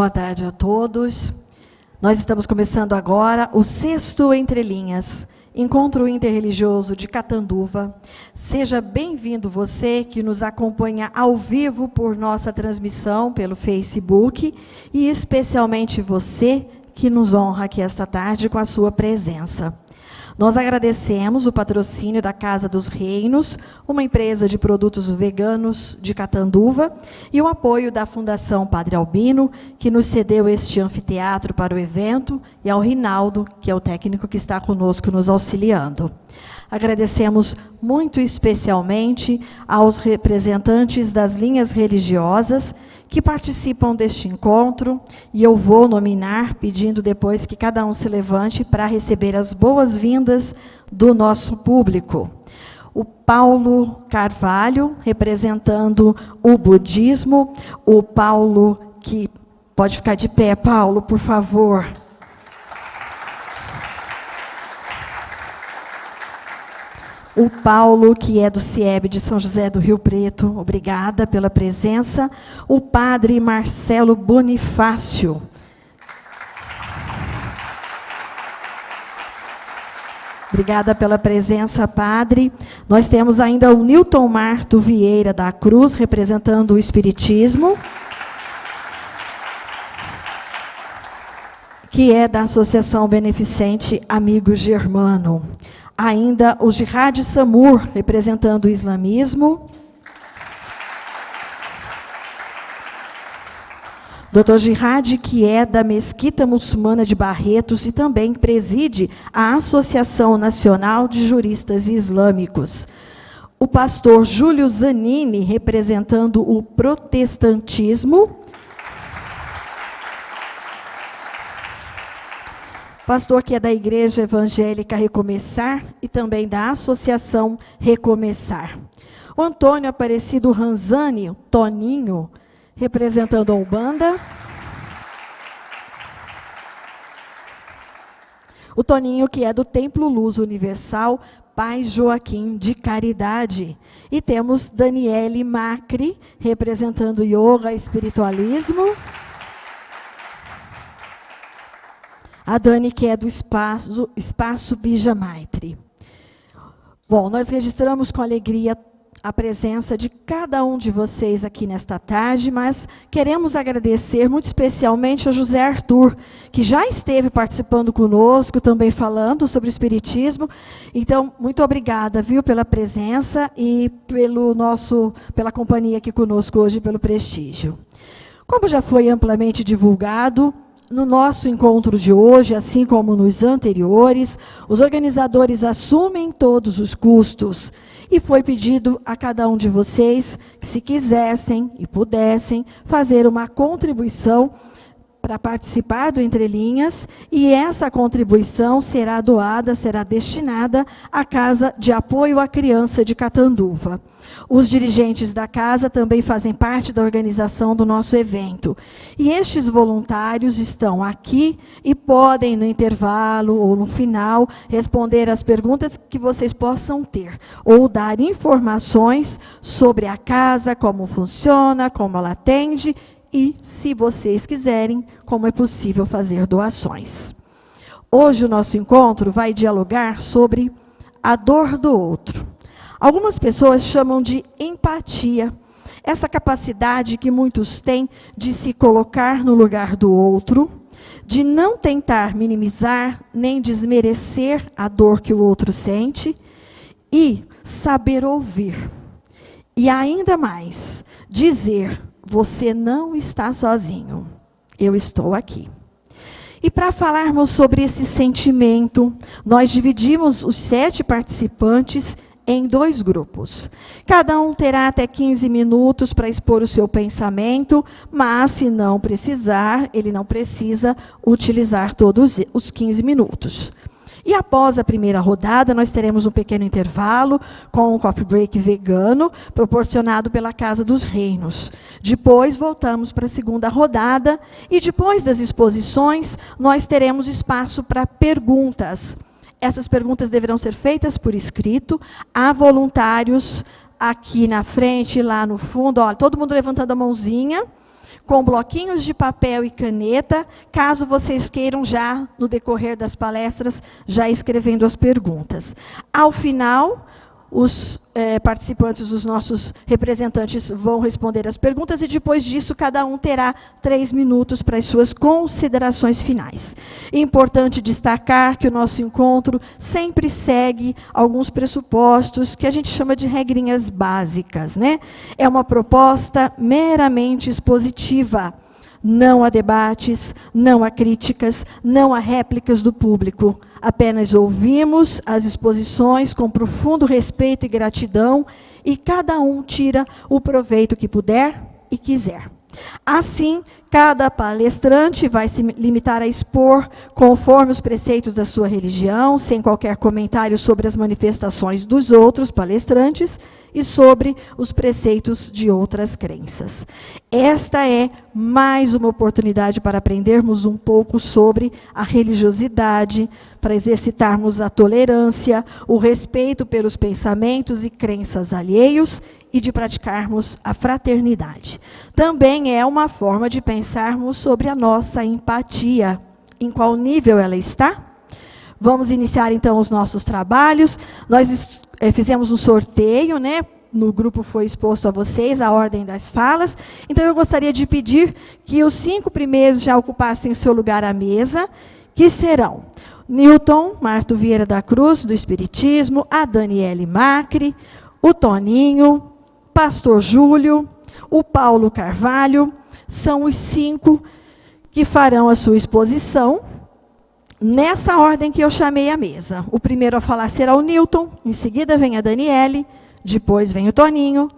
Boa tarde a todos. Nós estamos começando agora o 6º Entre Linhas, Encontro Interreligioso de Catanduva. Seja bem-vindo você que nos acompanha ao vivo por nossa transmissão pelo Facebook e especialmente você que nos honra aqui esta tarde com a sua presença. Nós agradecemos o patrocínio da Casa dos Reinos, uma empresa de produtos veganos de Catanduva, e o apoio da Fundação Padre Albino, que nos cedeu este anfiteatro para o evento, e ao Rinaldo, que é o técnico que está conosco nos auxiliando. Agradecemos muito especialmente aos representantes das linhas religiosas que participam deste encontro, e eu vou nominar, pedindo depois que cada um se levante para receber as boas-vindas do nosso público. O Paulo Carvalho, representando o budismo, o Paulo que... Pode ficar de pé, Paulo, por favor. O Paulo, que é do CIEB de São José do Rio Preto, obrigada pela presença. O padre Marcelo Bonifácio. Obrigada pela presença, padre. Nós temos ainda o Nilton Marto Vieira da Cruz, representando o Espiritismo, que é da Associação Beneficente Amigo Germano. Ainda o Jihad Samur, representando o islamismo. Dr. Jihad, que é da Mesquita Muçulmana de Barretos e também preside a Associação Nacional de Juristas Islâmicos. O pastor Júlio Zanini, representando o protestantismo. Pastor que é da Igreja Evangélica Recomeçar e também da Associação Recomeçar. O Antônio Aparecido Ranzani, Toninho, representando a Umbanda. O Toninho, que é do Templo Luz Universal, Pai Joaquim de Caridade. E temos Daniele Macri, representando Yoga e Espiritualismo. A Dani, que é do Espaço Bija Maitre. Bom, nós registramos com alegria a presença de cada um de vocês aqui nesta tarde, mas queremos agradecer muito especialmente ao José Arthur, que já esteve participando conosco, também falando sobre o Espiritismo. Então, muito obrigada, viu, pela presença e pela companhia aqui conosco hoje, pelo prestígio. Como já foi amplamente divulgado, no nosso encontro de hoje, assim como nos anteriores, os organizadores assumem todos os custos. E foi pedido a cada um de vocês que, se quisessem e pudessem, fazer uma contribuição para participar do Entre Linhas, e essa contribuição será doada, será destinada à Casa de Apoio à Criança de Catanduva. Os dirigentes da casa também fazem parte da organização do nosso evento. E estes voluntários estão aqui e podem, no intervalo ou no final, responder as perguntas que vocês possam ter, ou dar informações sobre a casa, como funciona, como ela atende, e, se vocês quiserem, como é possível fazer doações. Hoje o nosso encontro vai dialogar sobre a dor do outro. Algumas pessoas chamam de empatia, essa capacidade que muitos têm de se colocar no lugar do outro, de não tentar minimizar nem desmerecer a dor que o outro sente, e saber ouvir. E ainda mais, dizer: você não está sozinho, eu estou aqui. E para falarmos sobre esse sentimento, nós dividimos os 7 participantes em 2 grupos. Cada um terá até 15 minutos para expor o seu pensamento, mas, se não precisar, ele não precisa utilizar todos os 15 minutos. E após a primeira rodada, nós teremos um pequeno intervalo com um coffee break vegano, proporcionado pela Casa dos Reinos. Depois, voltamos para a segunda rodada, e depois das exposições, nós teremos espaço para perguntas. Essas perguntas deverão ser feitas por escrito. Há voluntários aqui na frente, lá no fundo. Olha, todo mundo levantando a mãozinha. com bloquinhos de papel e caneta, caso vocês queiram já, no decorrer das palestras, já escrevendo as perguntas. Ao final, os participantes, os nossos representantes vão responder as perguntas e depois disso cada um terá 3 minutos para as suas considerações finais. Importante destacar que o nosso encontro sempre segue alguns pressupostos que a gente chama de regrinhas básicas, né? É uma proposta meramente expositiva. Não há debates, não há críticas, não há réplicas do público. Apenas ouvimos as exposições com profundo respeito e gratidão e cada um tira o proveito que puder e quiser. Assim, cada palestrante vai se limitar a expor conforme os preceitos da sua religião, sem qualquer comentário sobre as manifestações dos outros palestrantes e sobre os preceitos de outras crenças. Esta é mais uma oportunidade para aprendermos um pouco sobre a religiosidade, para exercitarmos a tolerância, o respeito pelos pensamentos e crenças alheios e de praticarmos a fraternidade. Também é uma forma de pensarmos sobre a nossa empatia, em qual nível ela está. Vamos iniciar, então, os nossos trabalhos. Nós fizemos um sorteio, né? No grupo foi exposto a vocês a ordem das falas. Então, eu gostaria de pedir que os 5 primeiros já ocupassem o seu lugar à mesa, que serão Newton Marto Vieira da Cruz, do Espiritismo, a Daniele Macri, o Toninho, Pastor Júlio, o Paulo Carvalho. São os 5 que farão a sua exposição, nessa ordem que eu chamei à mesa. O primeiro a falar será o Newton, em seguida vem a Daniele, depois vem o Toninho,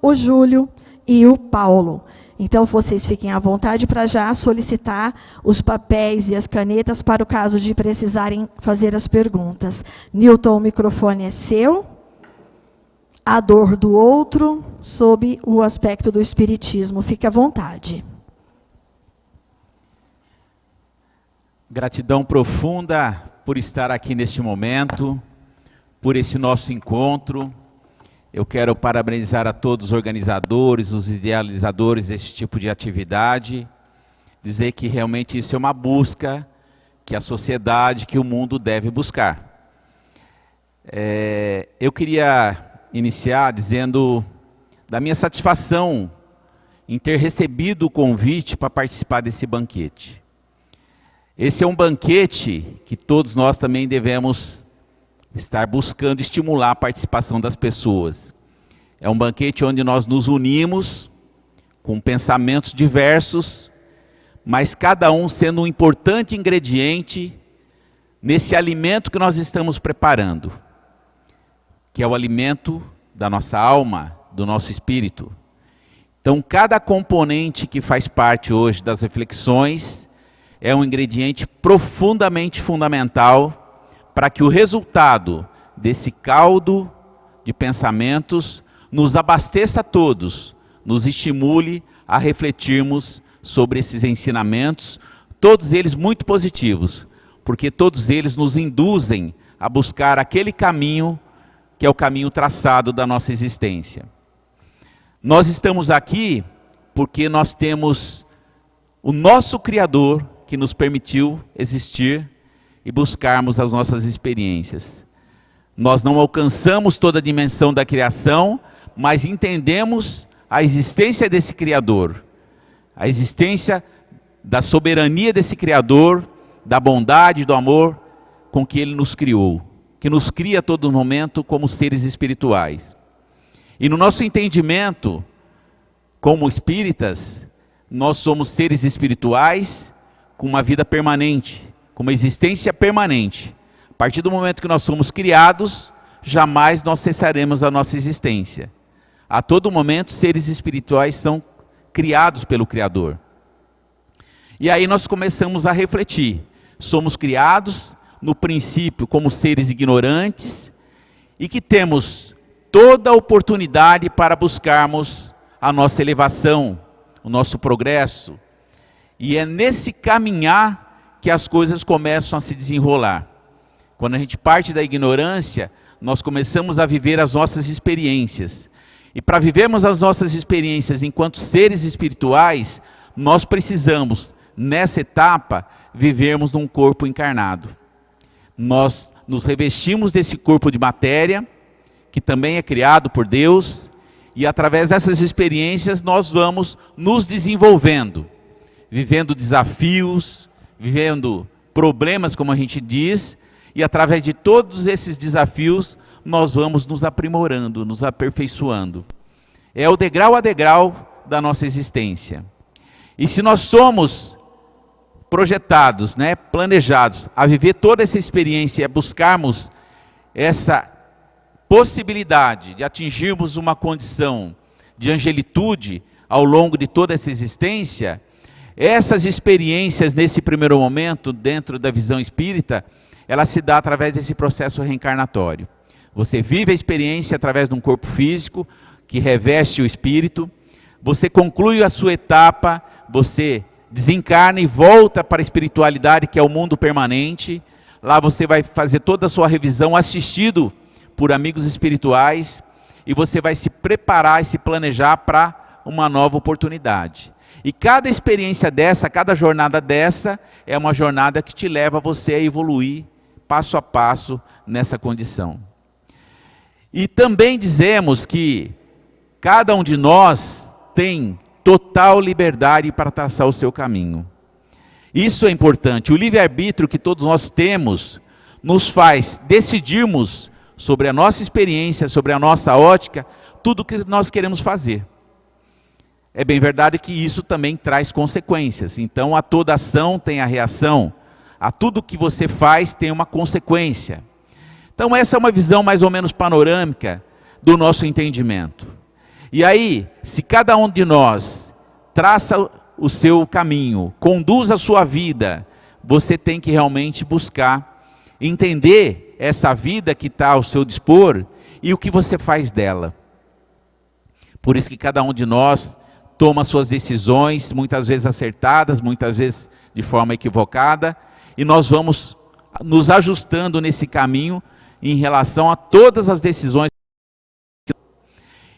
o Júlio e o Paulo. Então, vocês fiquem à vontade para já solicitar os papéis e as canetas para o caso de precisarem fazer as perguntas. Newton, o microfone é seu. A dor do outro, sob o aspecto do espiritismo. Fique à vontade. Gratidão profunda por estar aqui neste momento, por esse nosso encontro. Eu quero parabenizar a todos os organizadores, os idealizadores desse tipo de atividade, dizer que realmente isso é uma busca que a sociedade, que o mundo deve buscar. Eu queria iniciar dizendo da minha satisfação em ter recebido o convite para participar desse banquete. Esse é um banquete que todos nós também devemos estar buscando estimular a participação das pessoas. É um banquete onde nós nos unimos com pensamentos diversos, mas cada um sendo um importante ingrediente nesse alimento que nós estamos preparando, que é o alimento da nossa alma, do nosso espírito. Então, cada componente que faz parte hoje das reflexões é um ingrediente profundamente fundamental para que o resultado desse caldo de pensamentos nos abasteça a todos, nos estimule a refletirmos sobre esses ensinamentos, todos eles muito positivos, porque todos eles nos induzem a buscar aquele caminho que é o caminho traçado da nossa existência. Nós estamos aqui porque nós temos o nosso Criador que nos permitiu existir e buscarmos as nossas experiências. Nós não alcançamos toda a dimensão da criação, mas entendemos a existência desse Criador, a existência da soberania desse Criador, da bondade, do amor com que Ele nos criou, que nos cria a todo momento como seres espirituais. E no nosso entendimento, como espíritas, nós somos seres espirituais com uma vida permanente, com uma existência permanente. A partir do momento que nós somos criados, jamais nós cessaremos a nossa existência. A todo momento, seres espirituais são criados pelo Criador. E aí nós começamos a refletir. Somos criados, no princípio, como seres ignorantes, e que temos toda a oportunidade para buscarmos a nossa elevação, o nosso progresso. E é nesse caminhar que as coisas começam a se desenrolar. Quando a gente parte da ignorância, nós começamos a viver as nossas experiências. E para vivermos as nossas experiências enquanto seres espirituais, nós precisamos, nessa etapa, vivermos num corpo encarnado. Nós nos revestimos desse corpo de matéria, que também é criado por Deus, e através dessas experiências nós vamos nos desenvolvendo, vivendo desafios, vivendo problemas, como a gente diz, e através de todos esses desafios nós vamos nos aprimorando, nos aperfeiçoando. É o degrau a degrau da nossa existência. E se nós somos projetados, planejados a viver toda essa experiência e a buscarmos essa possibilidade de atingirmos uma condição de angelitude ao longo de toda essa existência, essas experiências nesse primeiro momento, dentro da visão espírita, ela se dá através desse processo reencarnatório. Você vive a experiência através de um corpo físico que reveste o espírito, você conclui a sua etapa, você desencarna e volta para a espiritualidade, que é o mundo permanente. Lá você vai fazer toda a sua revisão assistido por amigos espirituais, e você vai se preparar e se planejar para uma nova oportunidade. E cada experiência dessa, cada jornada dessa, é uma jornada que te leva a você a evoluir passo a passo nessa condição. E também dizemos que cada um de nós tem total liberdade para traçar o seu caminho. Isso é importante. O livre-arbítrio que todos nós temos nos faz decidirmos sobre a nossa experiência, sobre a nossa ótica, tudo o que nós queremos fazer. É bem verdade que isso também traz consequências. Então, a toda ação tem a reação, a tudo que você faz tem uma consequência. Então, essa é uma visão mais ou menos panorâmica do nosso entendimento. E aí, se cada um de nós traça o seu caminho, conduz a sua vida, você tem que realmente buscar entender essa vida que está ao seu dispor e o que você faz dela. Por isso que cada um de nós toma suas decisões, muitas vezes acertadas, muitas vezes de forma equivocada, e nós vamos nos ajustando nesse caminho em relação a todas as decisões.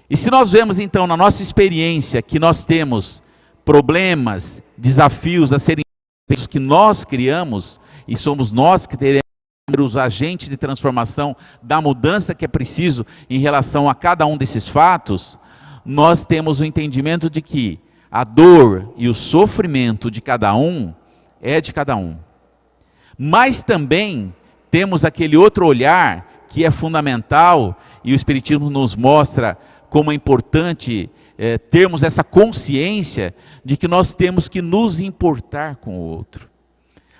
E se nós vemos então na nossa experiência que nós temos problemas, desafios a serem feitos que nós criamos, e somos nós que teremos os agentes de transformação da mudança que é preciso em relação a cada um desses fatos, nós temos o entendimento de que a dor e o sofrimento de cada um é de cada um. Mas também temos aquele outro olhar que é fundamental, e o Espiritismo nos mostra como é importante termos essa consciência de que nós temos que nos importar com o outro.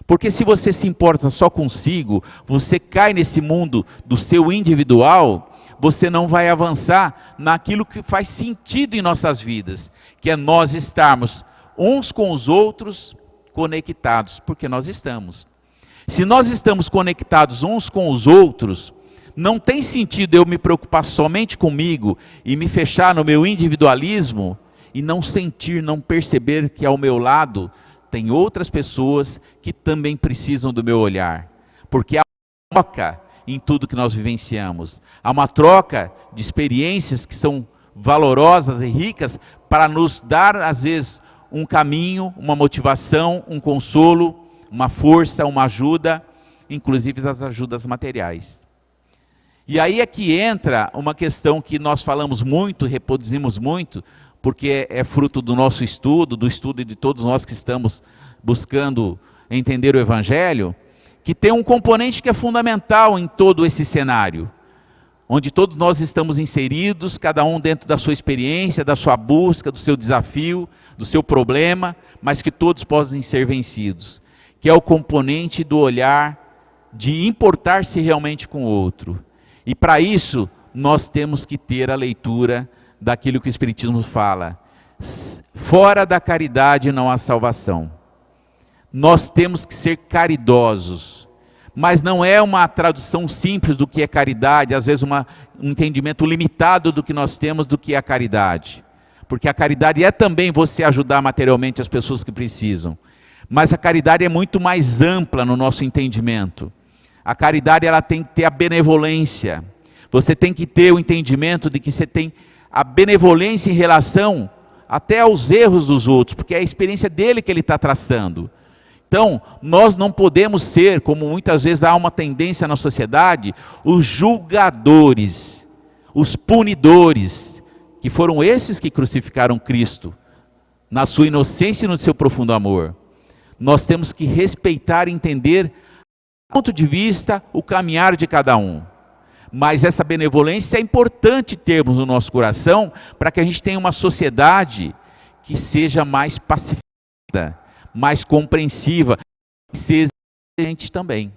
Porque se você se importa só consigo, você cai nesse mundo do seu individual, você não vai avançar naquilo que faz sentido em nossas vidas, que é nós estarmos uns com os outros conectados, porque nós estamos. Se nós estamos conectados uns com os outros, não tem sentido eu me preocupar somente comigo e me fechar no meu individualismo e não sentir, não perceber que ao meu lado tem outras pessoas que também precisam do meu olhar. Porque há uma troca em tudo que nós vivenciamos. Há uma troca de experiências que são valorosas e ricas para nos dar, às vezes, um caminho, uma motivação, um consolo, uma força, uma ajuda, inclusive as ajudas materiais. E aí é que entra uma questão que nós falamos muito, reproduzimos muito, porque é fruto do nosso estudo, do estudo de todos nós que estamos buscando entender o Evangelho, que tem um componente que é fundamental em todo esse cenário, onde todos nós estamos inseridos, cada um dentro da sua experiência, da sua busca, do seu desafio, do seu problema, mas que todos podem ser vencidos, que é o componente do olhar de importar-se realmente com o outro. E para isso, nós temos que ter a leitura daquilo que o Espiritismo fala. Fora da caridade não há salvação. Nós temos que ser caridosos. Mas não é uma tradução simples do que é caridade, às vezes um entendimento limitado do que nós temos do que é a caridade. Porque a caridade é também você ajudar materialmente as pessoas que precisam. Mas a caridade é muito mais ampla no nosso entendimento. A caridade ela tem que ter a benevolência. Você tem que ter o entendimento de que você tem a benevolência em relação até aos erros dos outros, porque é a experiência dele que ele está traçando. Então, nós não podemos ser, como muitas vezes há uma tendência na sociedade, os julgadores, os punidores, que foram esses que crucificaram Cristo, na sua inocência e no seu profundo amor. Nós temos que respeitar e entender o ponto de vista, o caminhar de cada um. Mas essa benevolência é importante termos no nosso coração, para que a gente tenha uma sociedade que seja mais pacífica, mais compreensiva, e seja gente também.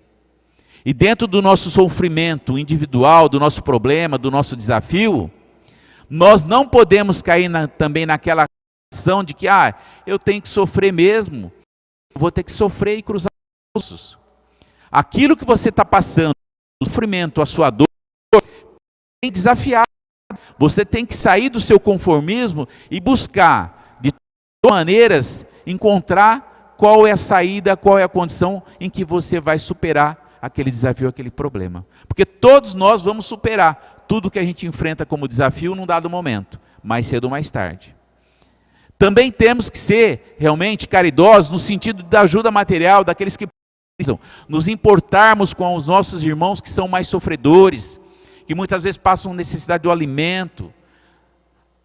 E dentro do nosso sofrimento individual, do nosso problema, do nosso desafio, nós não podemos cair também naquela ação de que, eu tenho que sofrer mesmo, eu vou ter que sofrer e cruzar os ossos. Aquilo que você está passando, o sofrimento, a sua dor, tem que desafiar. Você tem que sair do seu conformismo e buscar, de todas maneiras, encontrar qual é a saída, qual é a condição em que você vai superar aquele desafio, aquele problema. Porque todos nós vamos superar tudo que a gente enfrenta como desafio num dado momento, mais cedo ou mais tarde. Também temos que ser realmente caridosos no sentido da ajuda material daqueles que precisam, nos importarmos com os nossos irmãos que são mais sofredores, que muitas vezes passam necessidade do alimento,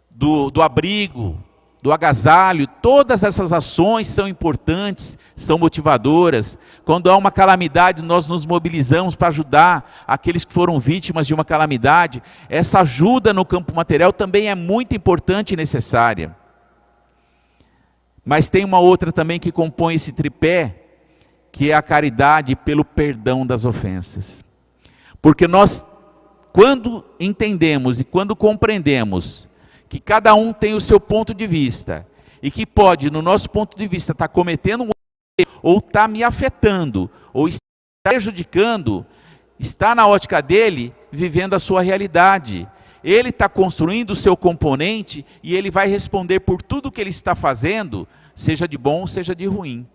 do abrigo, do agasalho. Todas essas ações são importantes, são motivadoras. Quando há uma calamidade, nós nos mobilizamos para ajudar aqueles que foram vítimas de uma calamidade. Essa ajuda no campo material também é muito importante e necessária. Mas tem uma outra também que compõe esse tripé, que é a caridade pelo perdão das ofensas. Porque nós, quando entendemos e quando compreendemos que cada um tem o seu ponto de vista, e que pode, no nosso ponto de vista, estar cometendo um erro, ou está me afetando, ou está prejudicando, está na ótica dele, vivendo a sua realidade. Ele está construindo o seu componente, e ele vai responder por tudo que ele está fazendo, seja de bom, seja de ruim.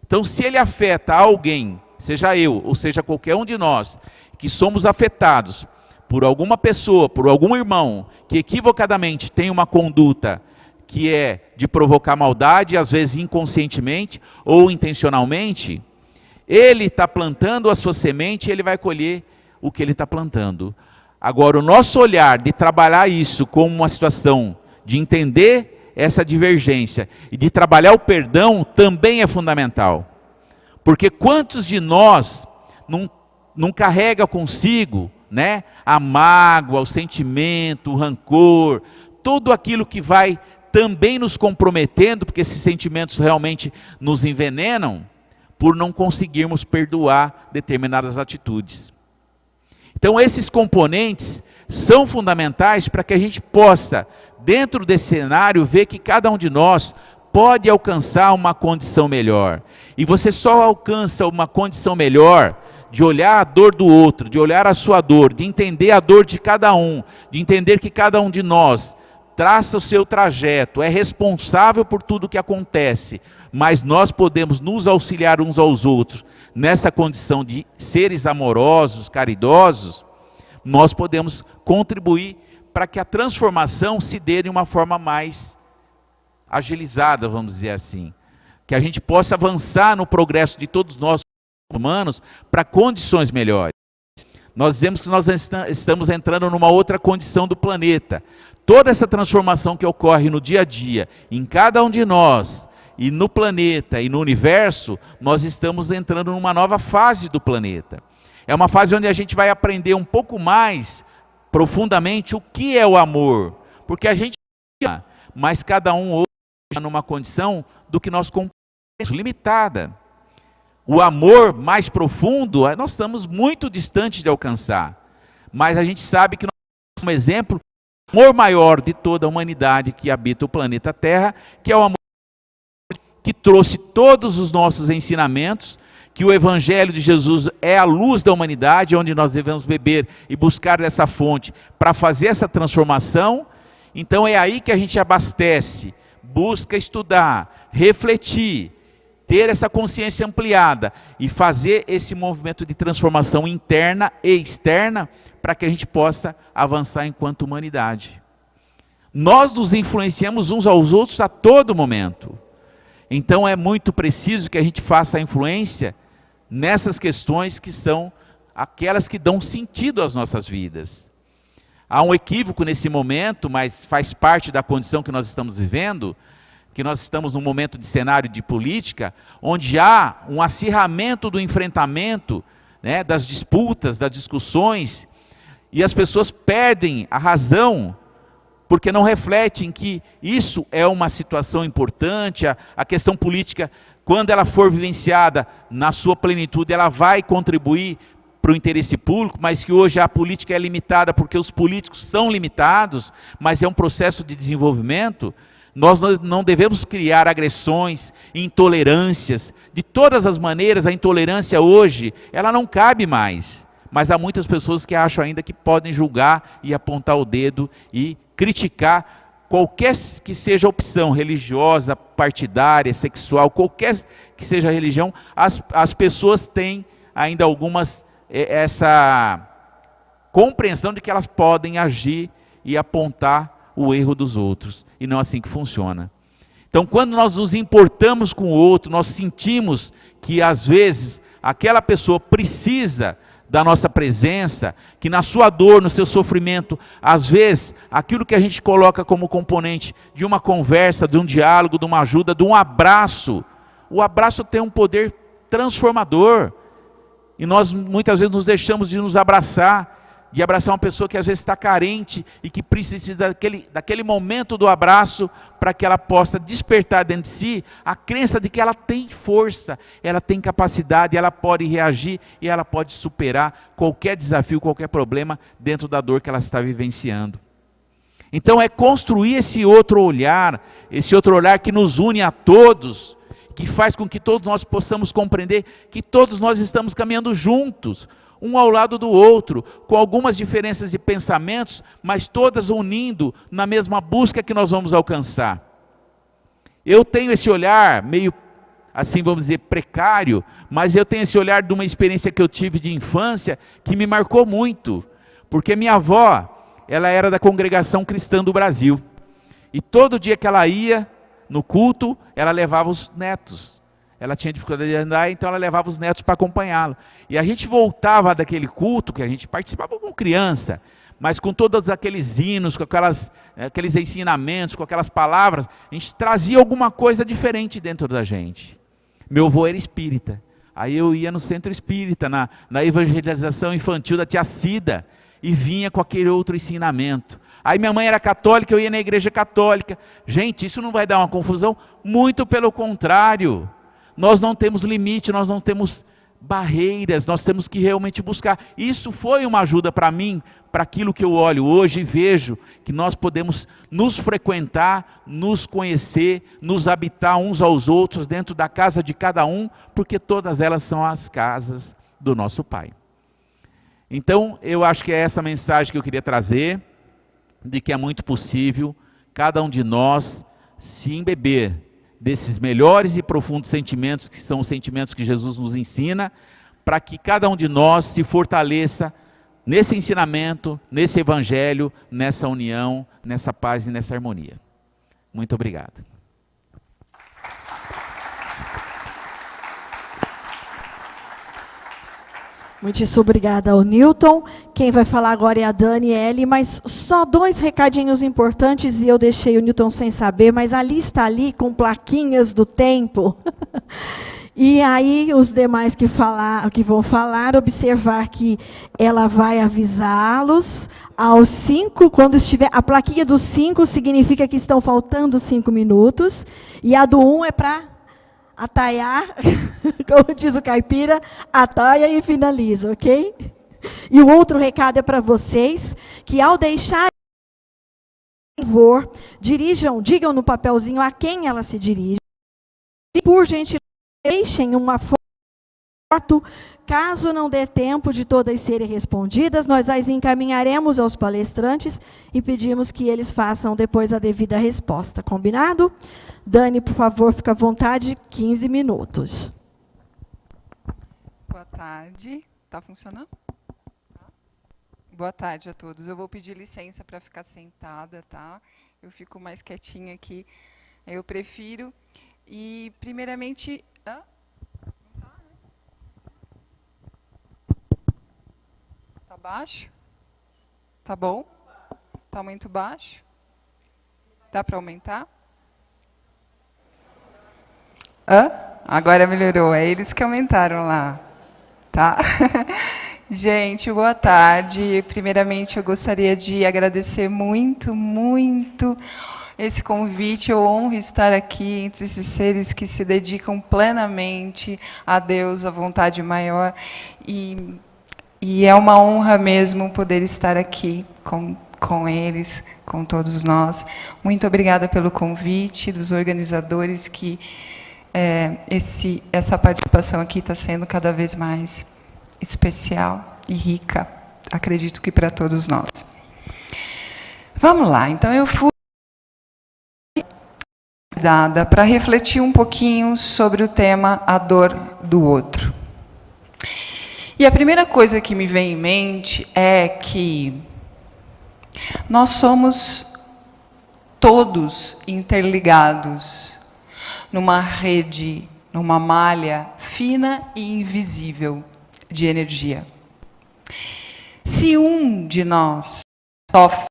Então, se ele afeta alguém, seja eu, ou seja qualquer um de nós, que somos afetados por alguma pessoa, por algum irmão, que equivocadamente tem uma conduta que é de provocar maldade, às vezes inconscientemente ou intencionalmente, ele está plantando a sua semente e ele vai colher o que ele está plantando. Agora, o nosso olhar de trabalhar isso como uma situação de entender essa divergência e de trabalhar o perdão também é fundamental. Porque quantos de nós não carrega consigo, né, a mágoa, o sentimento, o rancor, tudo aquilo que vai também nos comprometendo, porque esses sentimentos realmente nos envenenam, por não conseguirmos perdoar determinadas atitudes. Então esses componentes são fundamentais para que a gente possa, dentro desse cenário, ver que cada um de nós pode alcançar uma condição melhor. E você só alcança uma condição melhor de olhar a dor do outro, de olhar a sua dor, de entender a dor de cada um, de entender que cada um de nós traça o seu trajeto, é responsável por tudo que acontece, mas nós podemos nos auxiliar uns aos outros nessa condição de seres amorosos, caridosos. Nós podemos contribuir para que a transformação se dê de uma forma mais agilizada, vamos dizer assim. Que a gente possa avançar no progresso de todos nós humanos para condições melhores. Nós dizemos que nós estamos entrando numa outra condição do planeta. Toda essa transformação que ocorre no dia a dia, em cada um de nós, e no planeta e no universo, nós estamos entrando numa nova fase do planeta. É uma fase onde a gente vai aprender um pouco mais profundamente o que é o amor. Porque a gente ama, mas cada um hoje está numa condição do que nós compreendemos, limitada. O amor mais profundo, nós estamos muito distantes de alcançar. Mas a gente sabe que nós temos um exemplo, o amor maior de toda a humanidade que habita o planeta Terra, que é o amor que trouxe todos os nossos ensinamentos, que o Evangelho de Jesus é a luz da humanidade, onde nós devemos beber e buscar dessa fonte para fazer essa transformação. Então é aí que a gente abastece, busca estudar, refletir, ter essa consciência ampliada e fazer esse movimento de transformação interna e externa para que a gente possa avançar enquanto humanidade. Nós nos influenciamos uns aos outros a todo momento. Então é muito preciso que a gente faça a influência nessas questões que são aquelas que dão sentido às nossas vidas. Há um equívoco nesse momento, mas faz parte da condição que nós estamos vivendo, que nós estamos num momento de cenário de política, onde há um acirramento do enfrentamento, né, das disputas, das discussões, e as pessoas perdem a razão, porque não refletem que isso é uma situação importante, a questão política, quando ela for vivenciada na sua plenitude, ela vai contribuir para o interesse público, mas que hoje a política é limitada porque os políticos são limitados, mas é um processo de desenvolvimento. Nós não devemos criar agressões, intolerâncias. De todas as maneiras, a intolerância hoje, ela não cabe mais. Mas há muitas pessoas que acham ainda que podem julgar e apontar o dedo e criticar qualquer que seja a opção religiosa, partidária, sexual, qualquer que seja a religião, as pessoas têm ainda algumas essa compreensão de que elas podem agir e apontar o erro dos outros, e não é assim que funciona. Então, quando nós nos importamos com o outro, nós sentimos que às vezes aquela pessoa precisa da nossa presença, que na sua dor, no seu sofrimento, às vezes, aquilo que a gente coloca como componente de uma conversa, de um diálogo, de uma ajuda, de um abraço, o abraço tem um poder transformador. E nós muitas vezes nos deixamos de nos abraçar, de abraçar uma pessoa que às vezes está carente e que precisa daquele momento do abraço para que ela possa despertar dentro de si a crença de que ela tem força, ela tem capacidade, ela pode reagir e ela pode superar qualquer desafio, qualquer problema dentro da dor que ela está vivenciando. Então é construir esse outro olhar que nos une a todos, que faz com que todos nós possamos compreender que todos nós estamos caminhando juntos, um ao lado do outro, com algumas diferenças de pensamentos, mas todas unindo na mesma busca que nós vamos alcançar. Eu tenho esse olhar meio, assim vamos dizer, precário, mas eu tenho esse olhar de uma experiência que eu tive de infância, que me marcou muito, porque minha avó, ela era da Congregação Cristã do Brasil, e todo dia que ela ia no culto, ela levava os netos. Ela tinha dificuldade de andar, então ela levava os netos para acompanhá-lo. E a gente voltava daquele culto, que a gente participava como criança, mas com todos aqueles hinos, com aqueles ensinamentos, com aquelas palavras, a gente trazia alguma coisa diferente dentro da gente. Meu avô era espírita. Aí eu ia no centro espírita, na evangelização infantil da tia Cida, e vinha com aquele outro ensinamento. Aí minha mãe era católica, eu ia na igreja católica. Gente, isso não vai dar uma confusão? Muito pelo contrário. Nós não temos limite, nós não temos barreiras, nós temos que realmente buscar. Isso foi uma ajuda para mim, para aquilo que eu olho hoje e vejo, que nós podemos nos frequentar, nos conhecer, nos habitar uns aos outros, dentro da casa de cada um, porque todas elas são as casas do nosso Pai. Então, eu acho que é essa mensagem que eu queria trazer, de que é muito possível cada um de nós se embeber desses melhores e profundos sentimentos, que são os sentimentos que Jesus nos ensina, para que cada um de nós se fortaleça nesse ensinamento, nesse evangelho, nessa união, nessa paz e nessa harmonia. Muito obrigado. Muitíssimo obrigada ao Newton. Quem vai falar agora é a Daniele, mas só 2 recadinhos importantes, e eu deixei o Newton sem saber, mas a lista ali com plaquinhas do tempo. E aí os demais que vão falar, observar que ela vai avisá-los aos 5, quando estiver, a plaquinha dos 5 significa que estão faltando 5 minutos, e a do 1 é para ataiar, como diz o caipira, ataia e finaliza, ok? E o outro recado é para vocês, que ao deixar, por favor, digam no papelzinho a quem ela se dirige, e por gentileza, deixem uma foto, caso não dê tempo de todas serem respondidas, nós as encaminharemos aos palestrantes e pedimos que eles façam depois a devida resposta, combinado? Dani, por favor, fica à vontade, 15 minutos. Boa tarde. Está funcionando? Boa tarde a todos. Eu vou pedir licença para ficar sentada, tá? Eu fico mais quietinha aqui. Eu prefiro. E, primeiramente... Tá baixo? Tá bom? Tá muito baixo? Dá para aumentar? Agora melhorou. É eles que aumentaram lá. Tá? Gente, boa tarde. Primeiramente, eu gostaria de agradecer muito, muito esse convite. Eu honro estar aqui entre esses seres que se dedicam plenamente a Deus, à vontade maior. E é uma honra mesmo poder estar aqui com eles, com todos nós. Muito obrigada pelo convite dos organizadores, que essa participação aqui está sendo cada vez mais especial e rica, acredito que para todos nós. Vamos lá, então eu fui convidada para refletir um pouquinho sobre o tema A Dor do Outro. E a primeira coisa que me vem em mente é que nós somos todos interligados numa rede, numa malha fina e invisível de energia. Se um de nós sofre,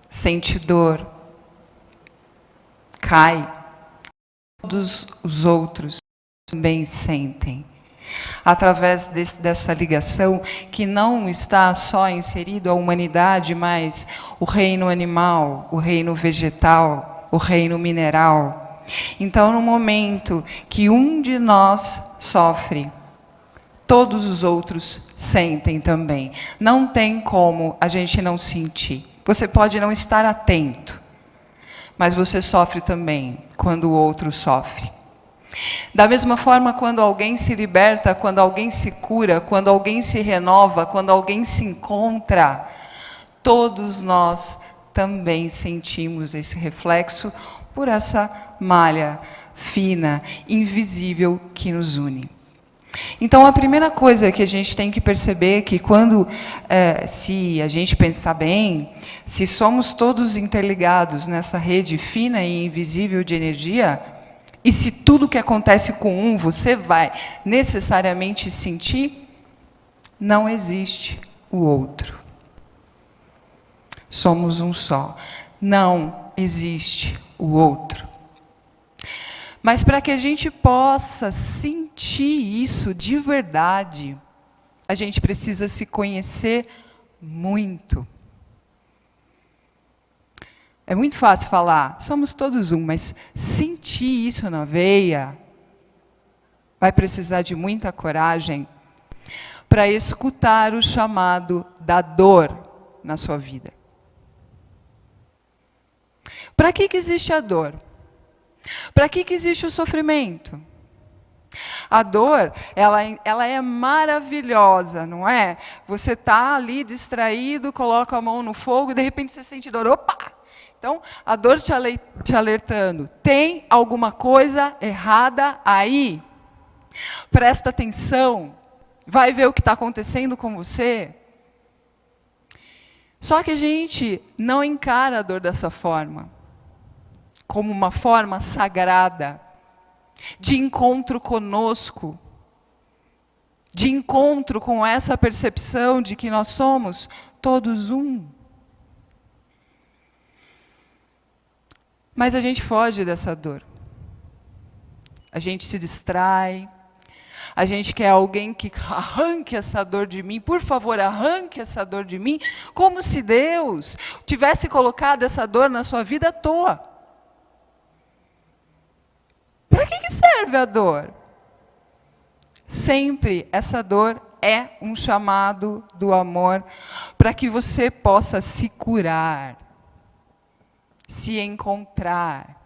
sente dor, cai, todos os outros também sentem. Através dessa ligação, que não está só inserido a humanidade, mas o reino animal, o reino vegetal, o reino mineral. Então, no momento que um de nós sofre, todos os outros sentem também. Não tem como a gente não sentir. Você pode não estar atento, mas você sofre também quando o outro sofre. Da mesma forma, quando alguém se liberta, quando alguém se cura, quando alguém se renova, quando alguém se encontra, todos nós também sentimos esse reflexo por essa malha fina, invisível que nos une. Então, a primeira coisa que a gente tem que perceber é que quando, se a gente pensar bem, se somos todos interligados nessa rede fina e invisível de energia, e se tudo que acontece com um você vai necessariamente sentir, não existe o outro. Somos um só. Não existe o outro. Mas para que a gente possa sentir isso de verdade, a gente precisa se conhecer muito. É muito fácil falar, somos todos um, mas sentir isso na veia vai precisar de muita coragem para escutar o chamado da dor na sua vida. Para que existe a dor? Para que existe o sofrimento? A dor, ela é maravilhosa, não é? Você está ali distraído, coloca a mão no fogo, de repente você sente dor. Opa! Então, a dor te alertando. Tem alguma coisa errada aí? Presta atenção. Vai ver o que está acontecendo com você. Só que a gente não encara a dor dessa forma. Como uma forma sagrada. De encontro conosco. De encontro com essa percepção de que nós somos todos um. Mas a gente foge dessa dor. A gente se distrai. A gente quer alguém que arranque essa dor de mim. Por favor, arranque essa dor de mim. Como se Deus tivesse colocado essa dor na sua vida à toa. Para que serve a dor? Sempre essa dor é um chamado do amor para que você possa se curar. Se encontrar.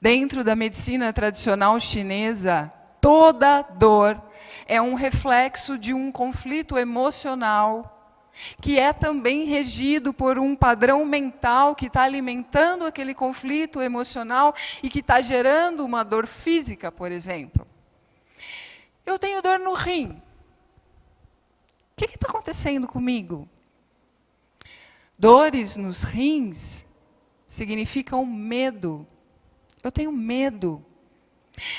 Dentro da medicina tradicional chinesa, toda dor é um reflexo de um conflito emocional, que é também regido por um padrão mental que está alimentando aquele conflito emocional e que está gerando uma dor física, por exemplo. Eu tenho dor no rim. O que está acontecendo comigo? Dores nos rins significam medo. Eu tenho medo.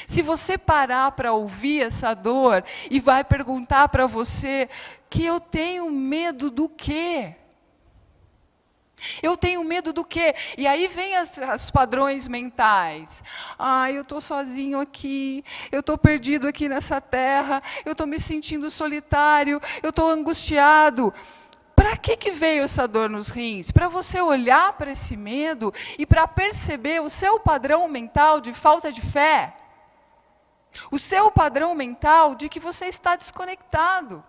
Se você parar para ouvir essa dor e vai perguntar para você que eu tenho medo do quê? Eu tenho medo do quê? E aí vem os padrões mentais. Eu estou sozinho aqui, eu estou perdido aqui nessa terra, eu estou me sentindo solitário, eu estou angustiado. Para que veio essa dor nos rins? Para você olhar para esse medo e para perceber o seu padrão mental de falta de fé. O seu padrão mental de que você está desconectado.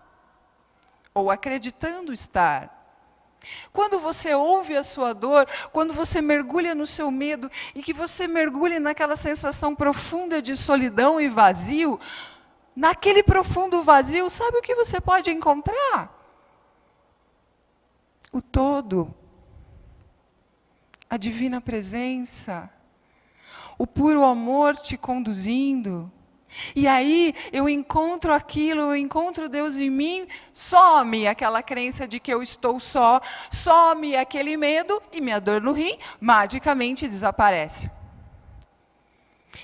Ou acreditando estar. Quando você ouve a sua dor, quando você mergulha no seu medo e que você mergulha naquela sensação profunda de solidão e vazio, naquele profundo vazio, sabe o que você pode encontrar? O todo, a divina presença, o puro amor te conduzindo. E aí eu encontro aquilo, eu encontro Deus em mim, some aquela crença de que eu estou só, some aquele medo e minha dor no rim magicamente desaparece.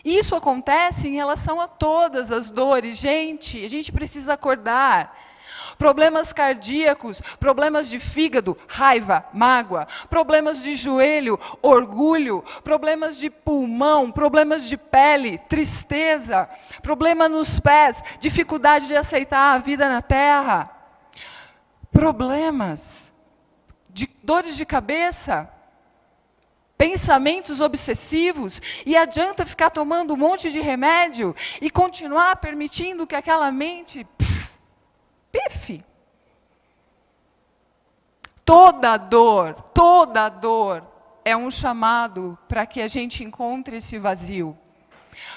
Isso acontece em relação a todas as dores. Gente, a gente precisa acordar. Problemas cardíacos, problemas de fígado, raiva, mágoa, problemas de joelho, orgulho, problemas de pulmão, problemas de pele, tristeza, problema nos pés, dificuldade de aceitar a vida na terra, problemas de dores de cabeça, pensamentos obsessivos, e adianta ficar tomando um monte de remédio e continuar permitindo que aquela mente pife. Toda dor é um chamado para que a gente encontre esse vazio.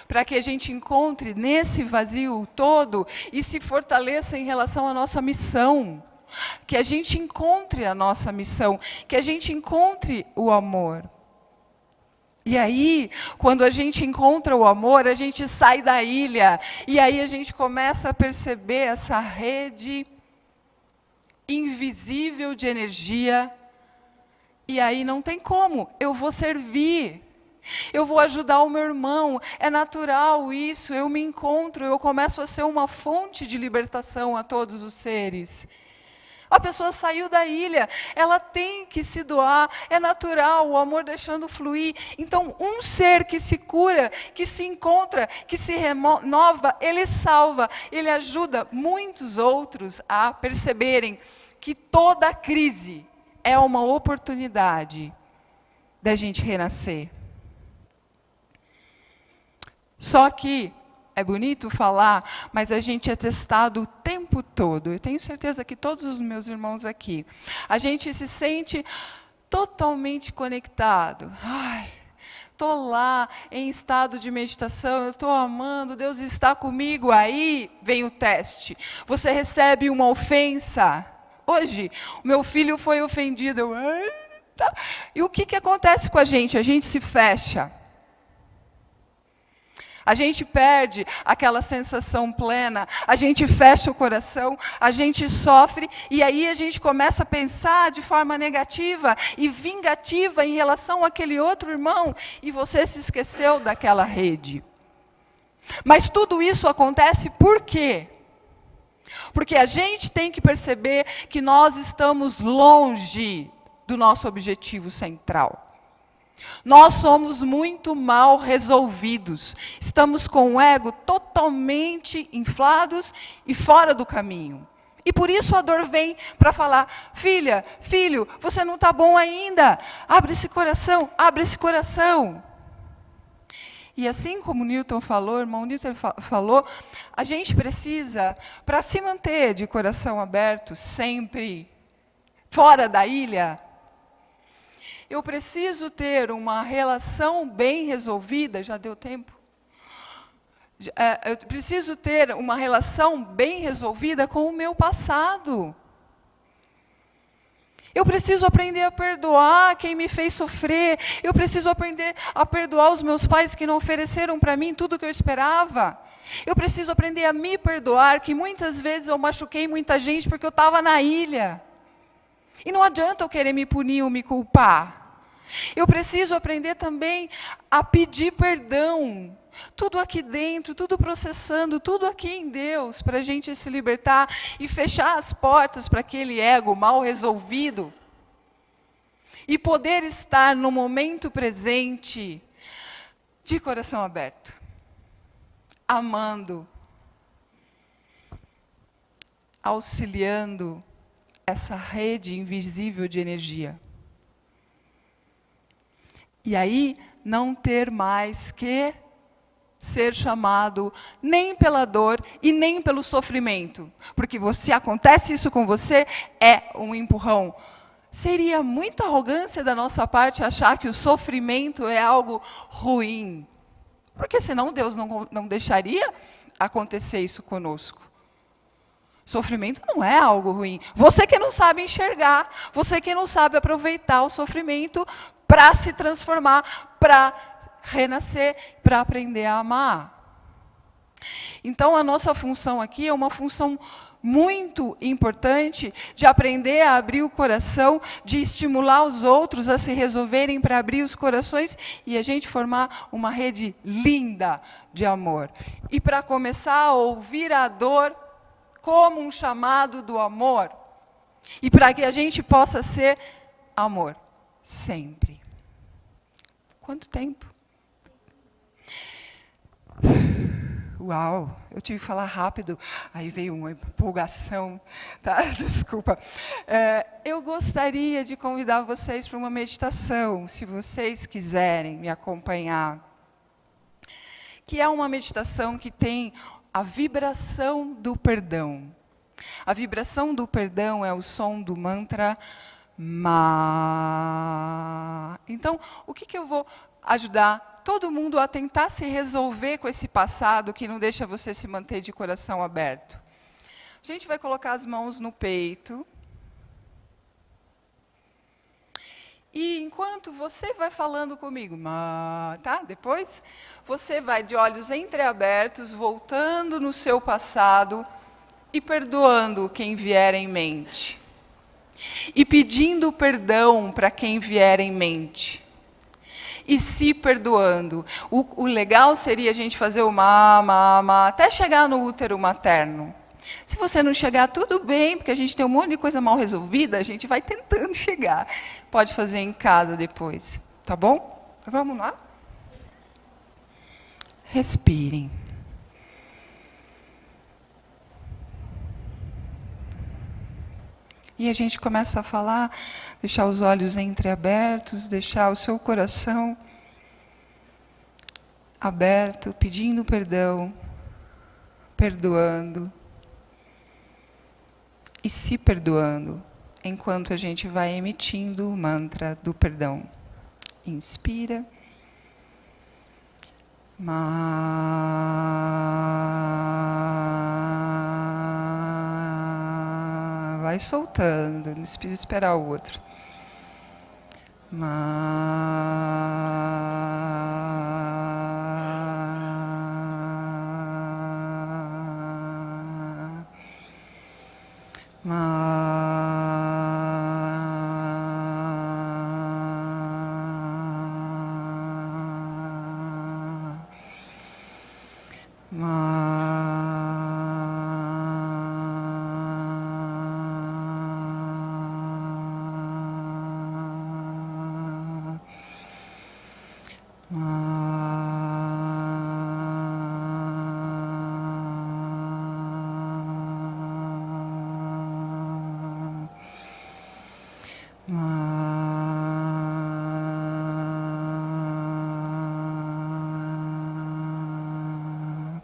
Para que a gente encontre nesse vazio todo e se fortaleça em relação à nossa missão. Que a gente encontre a nossa missão, que a gente encontre o amor. E aí, quando a gente encontra o amor, a gente sai da ilha. E aí a gente começa a perceber essa rede invisível de energia. E aí não tem como, eu vou servir. Eu vou ajudar o meu irmão. É natural isso, eu me encontro, eu começo a ser uma fonte de libertação a todos os seres. A pessoa saiu da ilha, ela tem que se doar, é natural, o amor deixando fluir. Então, um ser que se cura, que se encontra, que se renova, ele salva, ele ajuda muitos outros a perceberem que toda crise é uma oportunidade da gente renascer. Só que é bonito falar, mas a gente é testado o tempo todo. Eu tenho certeza que todos os meus irmãos aqui, a gente se sente totalmente conectado. Estou lá em estado de meditação, eu estou amando, Deus está comigo. Aí vem o teste. Você recebe uma ofensa. Hoje, o meu filho foi ofendido. E o que acontece com a gente? A gente se fecha. A gente perde aquela sensação plena, a gente fecha o coração, a gente sofre, e aí a gente começa a pensar de forma negativa e vingativa em relação àquele outro irmão, e você se esqueceu daquela rede. Mas tudo isso acontece por quê? Porque a gente tem que perceber que nós estamos longe do nosso objetivo central. Nós somos muito mal resolvidos. Estamos com o ego totalmente inflados e fora do caminho. E por isso a dor vem para falar, filha, filho, você não está bom ainda. Abre esse coração, abre esse coração. E assim como o Newton falou, o irmão Newton falou, a gente precisa, para se manter de coração aberto, sempre fora da ilha, eu preciso ter uma relação bem resolvida, já deu tempo? Eu preciso ter uma relação bem resolvida com o meu passado. Eu preciso aprender a perdoar quem me fez sofrer. Eu preciso aprender a perdoar os meus pais que não ofereceram para mim tudo o que eu esperava. Eu preciso aprender a me perdoar, que muitas vezes eu machuquei muita gente porque eu estava na ilha. E não adianta eu querer me punir ou me culpar. Eu preciso aprender também a pedir perdão. Tudo aqui dentro, tudo processando, tudo aqui em Deus, para a gente se libertar e fechar as portas para aquele ego mal resolvido. E poder estar no momento presente, de coração aberto, amando, auxiliando essa rede invisível de energia. E aí, não ter mais que ser chamado nem pela dor e nem pelo sofrimento. Porque se acontece isso com você, é um empurrão. Seria muita arrogância da nossa parte achar que o sofrimento é algo ruim. Porque senão Deus não deixaria acontecer isso conosco. Sofrimento não é algo ruim. Você que não sabe enxergar, você que não sabe aproveitar o sofrimento para se transformar, para renascer, para aprender a amar. Então, a nossa função aqui é uma função muito importante de aprender a abrir o coração, de estimular os outros a se resolverem para abrir os corações e a gente formar uma rede linda de amor. E para começar a ouvir a dor como um chamado do amor. E para que a gente possa ser amor, sempre. Quanto tempo? Uau, eu tive que falar rápido, aí veio uma empolgação, tá? Desculpa. Eu gostaria de convidar vocês para uma meditação, se vocês quiserem me acompanhar. Que é uma meditação que tem a vibração do perdão. A vibração do perdão é o som do mantra Ma. Então, o que eu vou ajudar todo mundo a tentar se resolver com esse passado que não deixa você se manter de coração aberto? A gente vai colocar as mãos no peito. E enquanto você vai falando comigo, tá? Depois, você vai de olhos entreabertos, voltando no seu passado e perdoando quem vier em mente. E pedindo perdão para quem vier em mente. E se perdoando. O legal seria a gente fazer o até chegar no útero materno. Se você não chegar, tudo bem, porque a gente tem um monte de coisa mal resolvida, a gente vai tentando chegar. Pode fazer em casa depois, tá bom? Vamos lá? Respirem. E a gente começa a falar, deixar os olhos entreabertos, deixar o seu coração aberto, pedindo perdão, perdoando. E se perdoando, enquanto a gente vai emitindo o mantra do perdão. Inspira. Vai soltando, não precisa esperar o outro.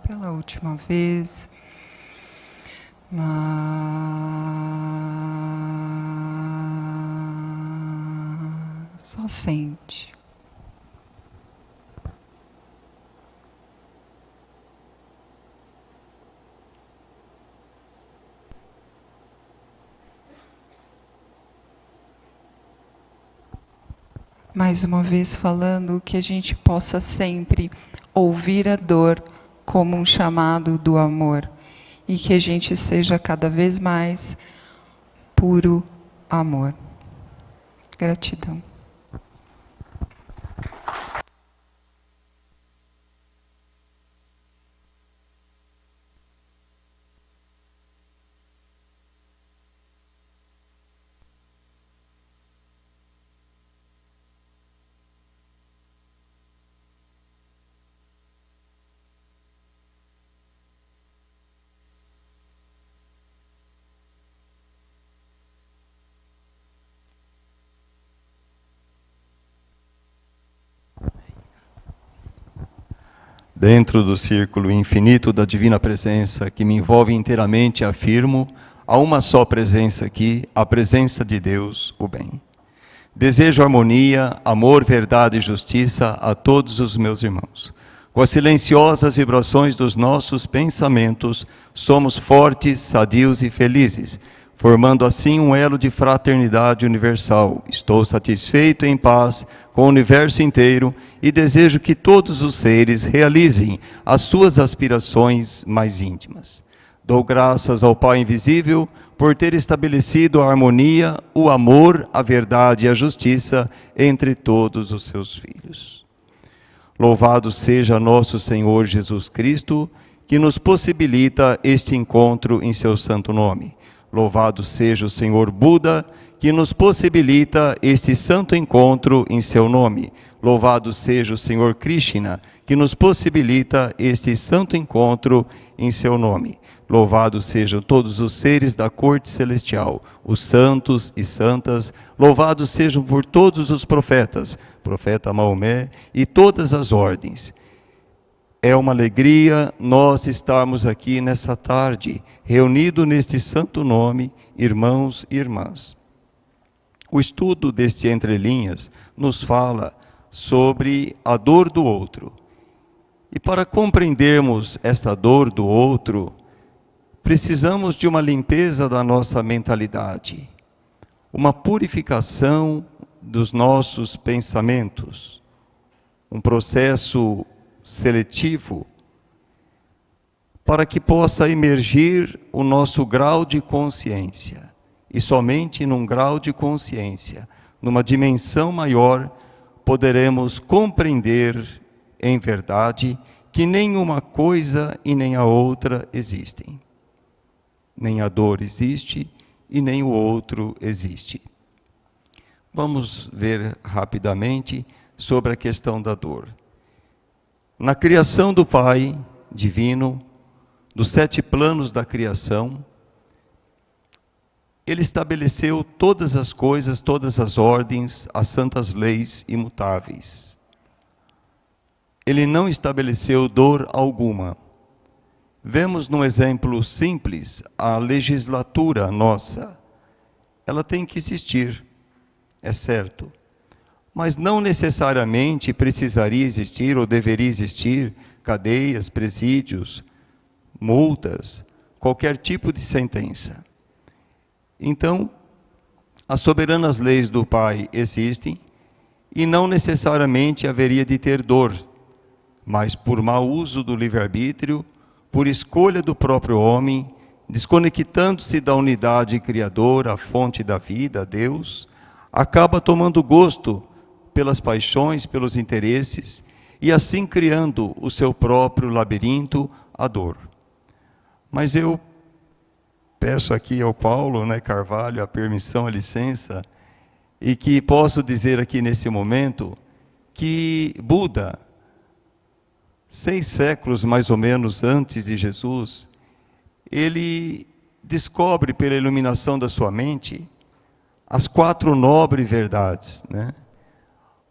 Pela última vez. Só sente. Mais uma vez falando que a gente possa sempre ouvir a dor como um chamado do amor e que a gente seja cada vez mais puro amor. Gratidão. Dentro do círculo infinito da divina presença, que me envolve inteiramente, afirmo, há uma só presença aqui, a presença de Deus, o bem. Desejo harmonia, amor, verdade e justiça a todos os meus irmãos. Com as silenciosas vibrações dos nossos pensamentos, somos fortes, sadios e felizes, formando assim um elo de fraternidade universal. Estou satisfeito e em paz com o universo inteiro e desejo que todos os seres realizem as suas aspirações mais íntimas. Dou graças ao Pai invisível por ter estabelecido a harmonia, o amor, a verdade e a justiça entre todos os seus filhos. Louvado seja nosso Senhor Jesus Cristo, que nos possibilita este encontro em seu santo nome. Louvado seja o Senhor Buda, que nos possibilita este santo encontro em seu nome. Louvado seja o Senhor Krishna, que nos possibilita este santo encontro em seu nome. Louvado sejam todos os seres da corte celestial, os santos e santas, louvados sejam por todos os profetas, profeta Maomé e todas as ordens. É uma alegria nós estarmos aqui nessa tarde, reunidos neste santo nome, irmãos e irmãs. O estudo deste Entre Linhas nos fala sobre a dor do outro. E para compreendermos esta dor do outro, precisamos de uma limpeza da nossa mentalidade, uma purificação dos nossos pensamentos, um processo seletivo para que possa emergir o nosso grau de consciência. E somente num grau de consciência, numa dimensão maior, poderemos compreender em verdade que nenhuma coisa e nem a outra existem. Nem a dor existe e nem o outro existe. Vamos ver rapidamente sobre a questão da dor. Na criação do Pai divino, dos 7 planos da criação, Ele estabeleceu todas as coisas, todas as ordens, as santas leis imutáveis. Ele não estabeleceu dor alguma. Vemos num exemplo simples a legislatura nossa. Ela tem que existir, é certo. Mas não necessariamente precisaria existir ou deveria existir cadeias, presídios, multas, qualquer tipo de sentença. Então, as soberanas leis do Pai existem e não necessariamente haveria de ter dor, mas por mau uso do livre-arbítrio, por escolha do próprio homem, desconectando-se da unidade criadora, a fonte da vida, Deus, acaba tomando gosto pelas paixões, pelos interesses, e assim criando o seu próprio labirinto, a dor. Mas eu peço aqui ao Paulo, Carvalho, a permissão, a licença, e que posso dizer aqui nesse momento, que Buda, 6 séculos mais ou menos antes de Jesus, ele descobre pela iluminação da sua mente, as 4 nobres verdades,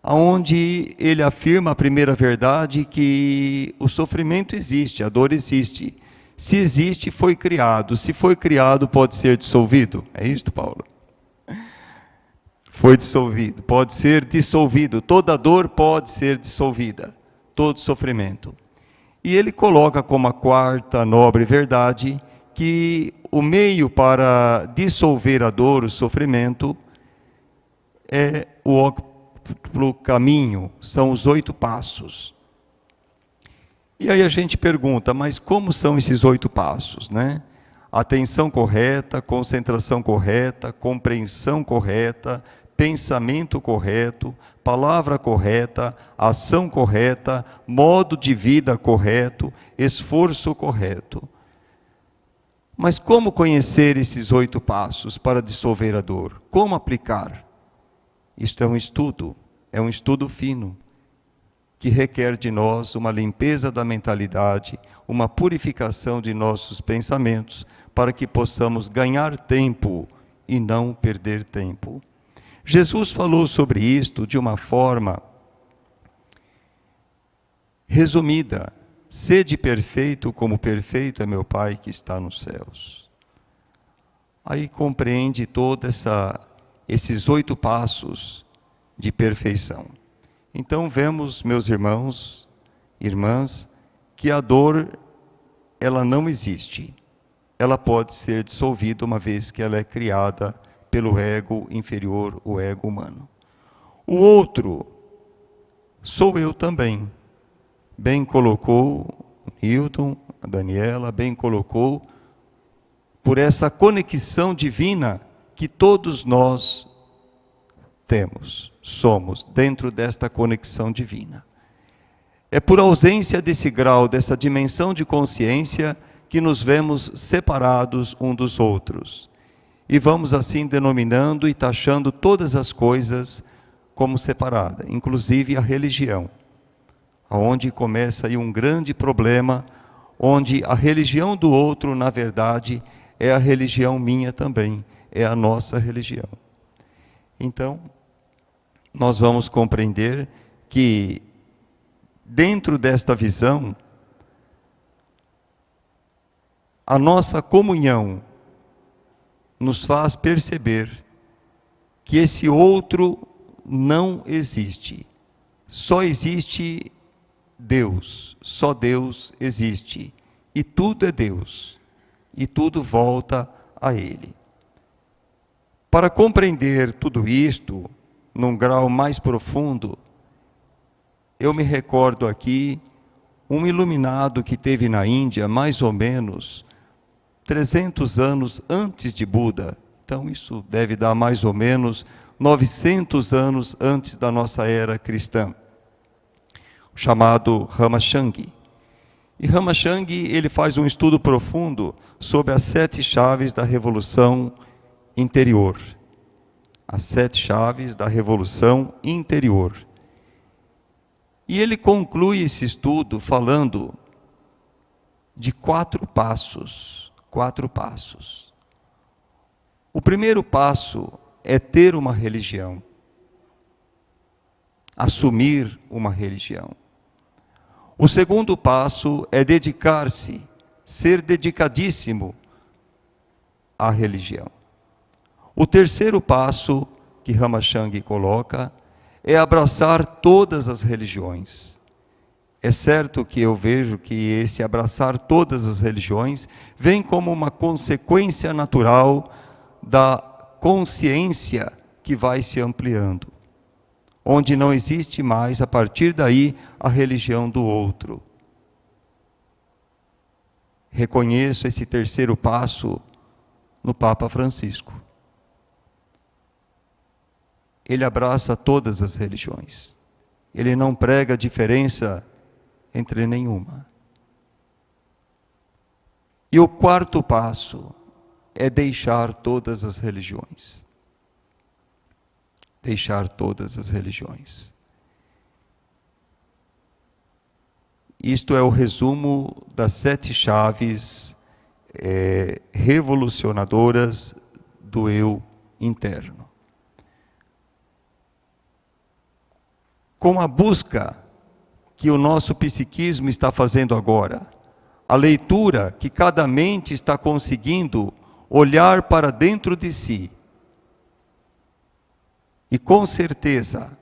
onde ele afirma a primeira verdade, que o sofrimento existe, a dor existe. Se existe, foi criado. Se foi criado, pode ser dissolvido. É isto, Paulo? Foi dissolvido, pode ser dissolvido. Toda dor pode ser dissolvida. Todo sofrimento. E ele coloca como a 4ª nobre verdade, que o meio para dissolver a dor, o sofrimento, é o óptimo caminho, são os 8 passos. E aí a gente pergunta, mas como são esses 8 passos, atenção correta, concentração correta, compreensão correta, pensamento correto, palavra correta, ação correta, modo de vida correto, esforço correto. Mas como conhecer esses 8 passos para dissolver a dor? Como aplicar? Isto é um estudo fino, que requer de nós uma limpeza da mentalidade, uma purificação de nossos pensamentos, para que possamos ganhar tempo e não perder tempo. Jesus falou sobre isto de uma forma resumida. Sede perfeito como perfeito é meu Pai que está nos céus. Aí compreende todos esses 8 passos de perfeição. Então vemos, meus irmãos, irmãs, que a dor, ela não existe. Ela pode ser dissolvida uma vez que ela é criada pelo ego inferior, o ego humano. O outro, sou eu também. Bem colocou o Newton, a Daniela, bem colocou, por essa conexão divina que todos nós temos, somos, dentro desta conexão divina. É por ausência desse grau, dessa dimensão de consciência, que nos vemos separados um dos outros. E vamos assim denominando e taxando todas as coisas como separadas, inclusive a religião. Onde começa aí um grande problema, onde a religião do outro, na verdade, é a religião minha também, é a nossa religião. Então, nós vamos compreender que, dentro desta visão, a nossa comunhão nos faz perceber que esse outro não existe. Só existe Deus, só Deus existe. E tudo é Deus. E tudo volta a Ele. Para compreender tudo isto, num grau mais profundo, eu me recordo aqui um iluminado que teve na Índia, mais ou menos 300 anos antes de Buda. Então isso deve dar mais ou menos 900 anos antes da nossa era cristã, chamado Ramachandra. E Ramachandra, ele faz um estudo profundo sobre as 7 chaves da revolução interior. As 7 chaves da revolução interior. E ele conclui esse estudo falando de 4 passos. 4 passos. O primeiro passo é ter uma religião. Assumir uma religião. O segundo passo é dedicar-se, ser dedicadíssimo à religião. O terceiro passo que Ramachandra coloca é abraçar todas as religiões. É certo que eu vejo que esse abraçar todas as religiões vem como uma consequência natural da consciência que vai se ampliando, onde não existe mais, a partir daí, a religião do outro. Reconheço esse terceiro passo no Papa Francisco. Ele abraça todas as religiões. Ele não prega diferença entre nenhuma. E o quarto passo é deixar todas as religiões. Deixar todas as religiões. Isto é o resumo das 7 chaves revolucionadoras do eu interno. Com a busca que o nosso psiquismo está fazendo agora, a leitura que cada mente está conseguindo olhar para dentro de si, e com certeza,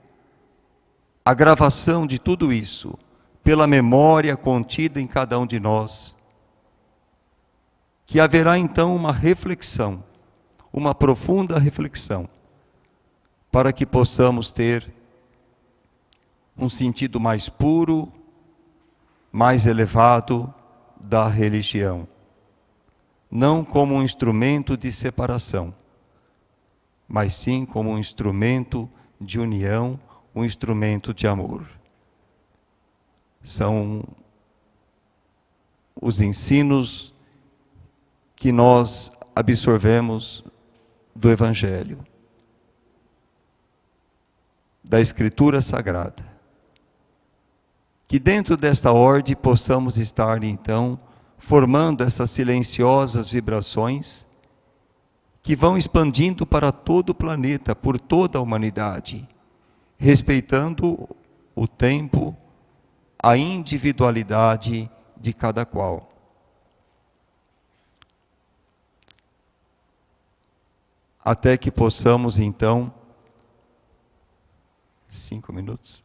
a gravação de tudo isso, pela memória contida em cada um de nós, que haverá então uma reflexão, uma profunda reflexão, para que possamos ter um sentido mais puro, mais elevado da religião. não como um instrumento de separação, mas sim como um instrumento de união, um instrumento de amor. São os ensinos que nós absorvemos do Evangelho, da Escritura Sagrada. Que dentro desta ordem possamos estar, então, formando essas silenciosas vibrações que vão expandindo para todo o planeta, por toda a humanidade, respeitando o tempo, a individualidade de cada qual. Até que possamos, então, 5 minutos.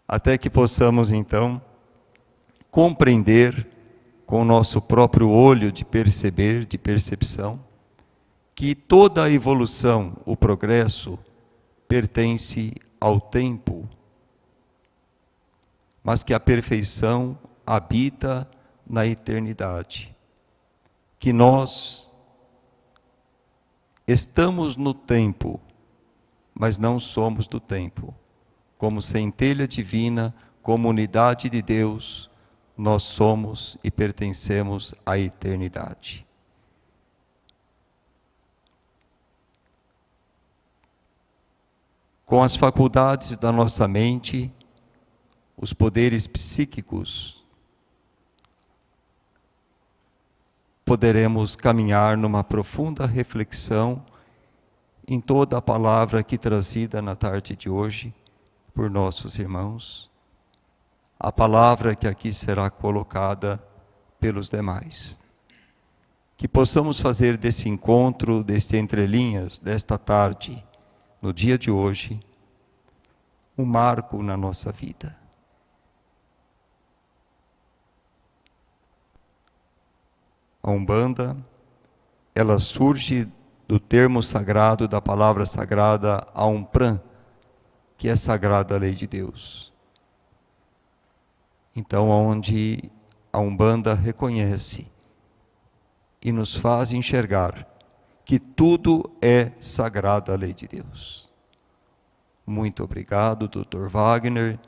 Até que possamos, então, compreender com o nosso próprio olho de perceber, de percepção, que toda a evolução, o progresso, pertence ao tempo, mas que a perfeição habita na eternidade. Que nós estamos no tempo, mas não somos do tempo. Como centelha divina, como unidade de Deus, nós somos e pertencemos à eternidade. Com as faculdades da nossa mente, os poderes psíquicos, poderemos caminhar numa profunda reflexão em toda a palavra aqui trazida na tarde de hoje por nossos irmãos, a palavra que aqui será colocada pelos demais. Que possamos fazer desse encontro, deste entrelinhas, desta tarde, no dia de hoje, um marco na nossa vida. A Umbanda, ela surge do termo sagrado, da palavra sagrada Aumpran, que é sagrada a lei de Deus. Então, onde a Umbanda reconhece e nos faz enxergar que tudo é sagrada a lei de Deus. Muito obrigado, Dr. Wagner,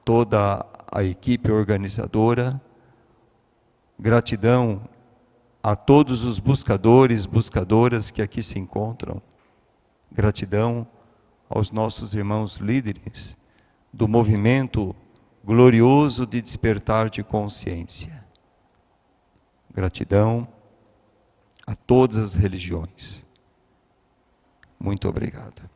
toda a equipe organizadora. Gratidão a todos os buscadores, buscadoras que aqui se encontram. Gratidão aos nossos irmãos líderes do movimento glorioso de despertar de consciência. Gratidão a todas as religiões. Muito obrigado.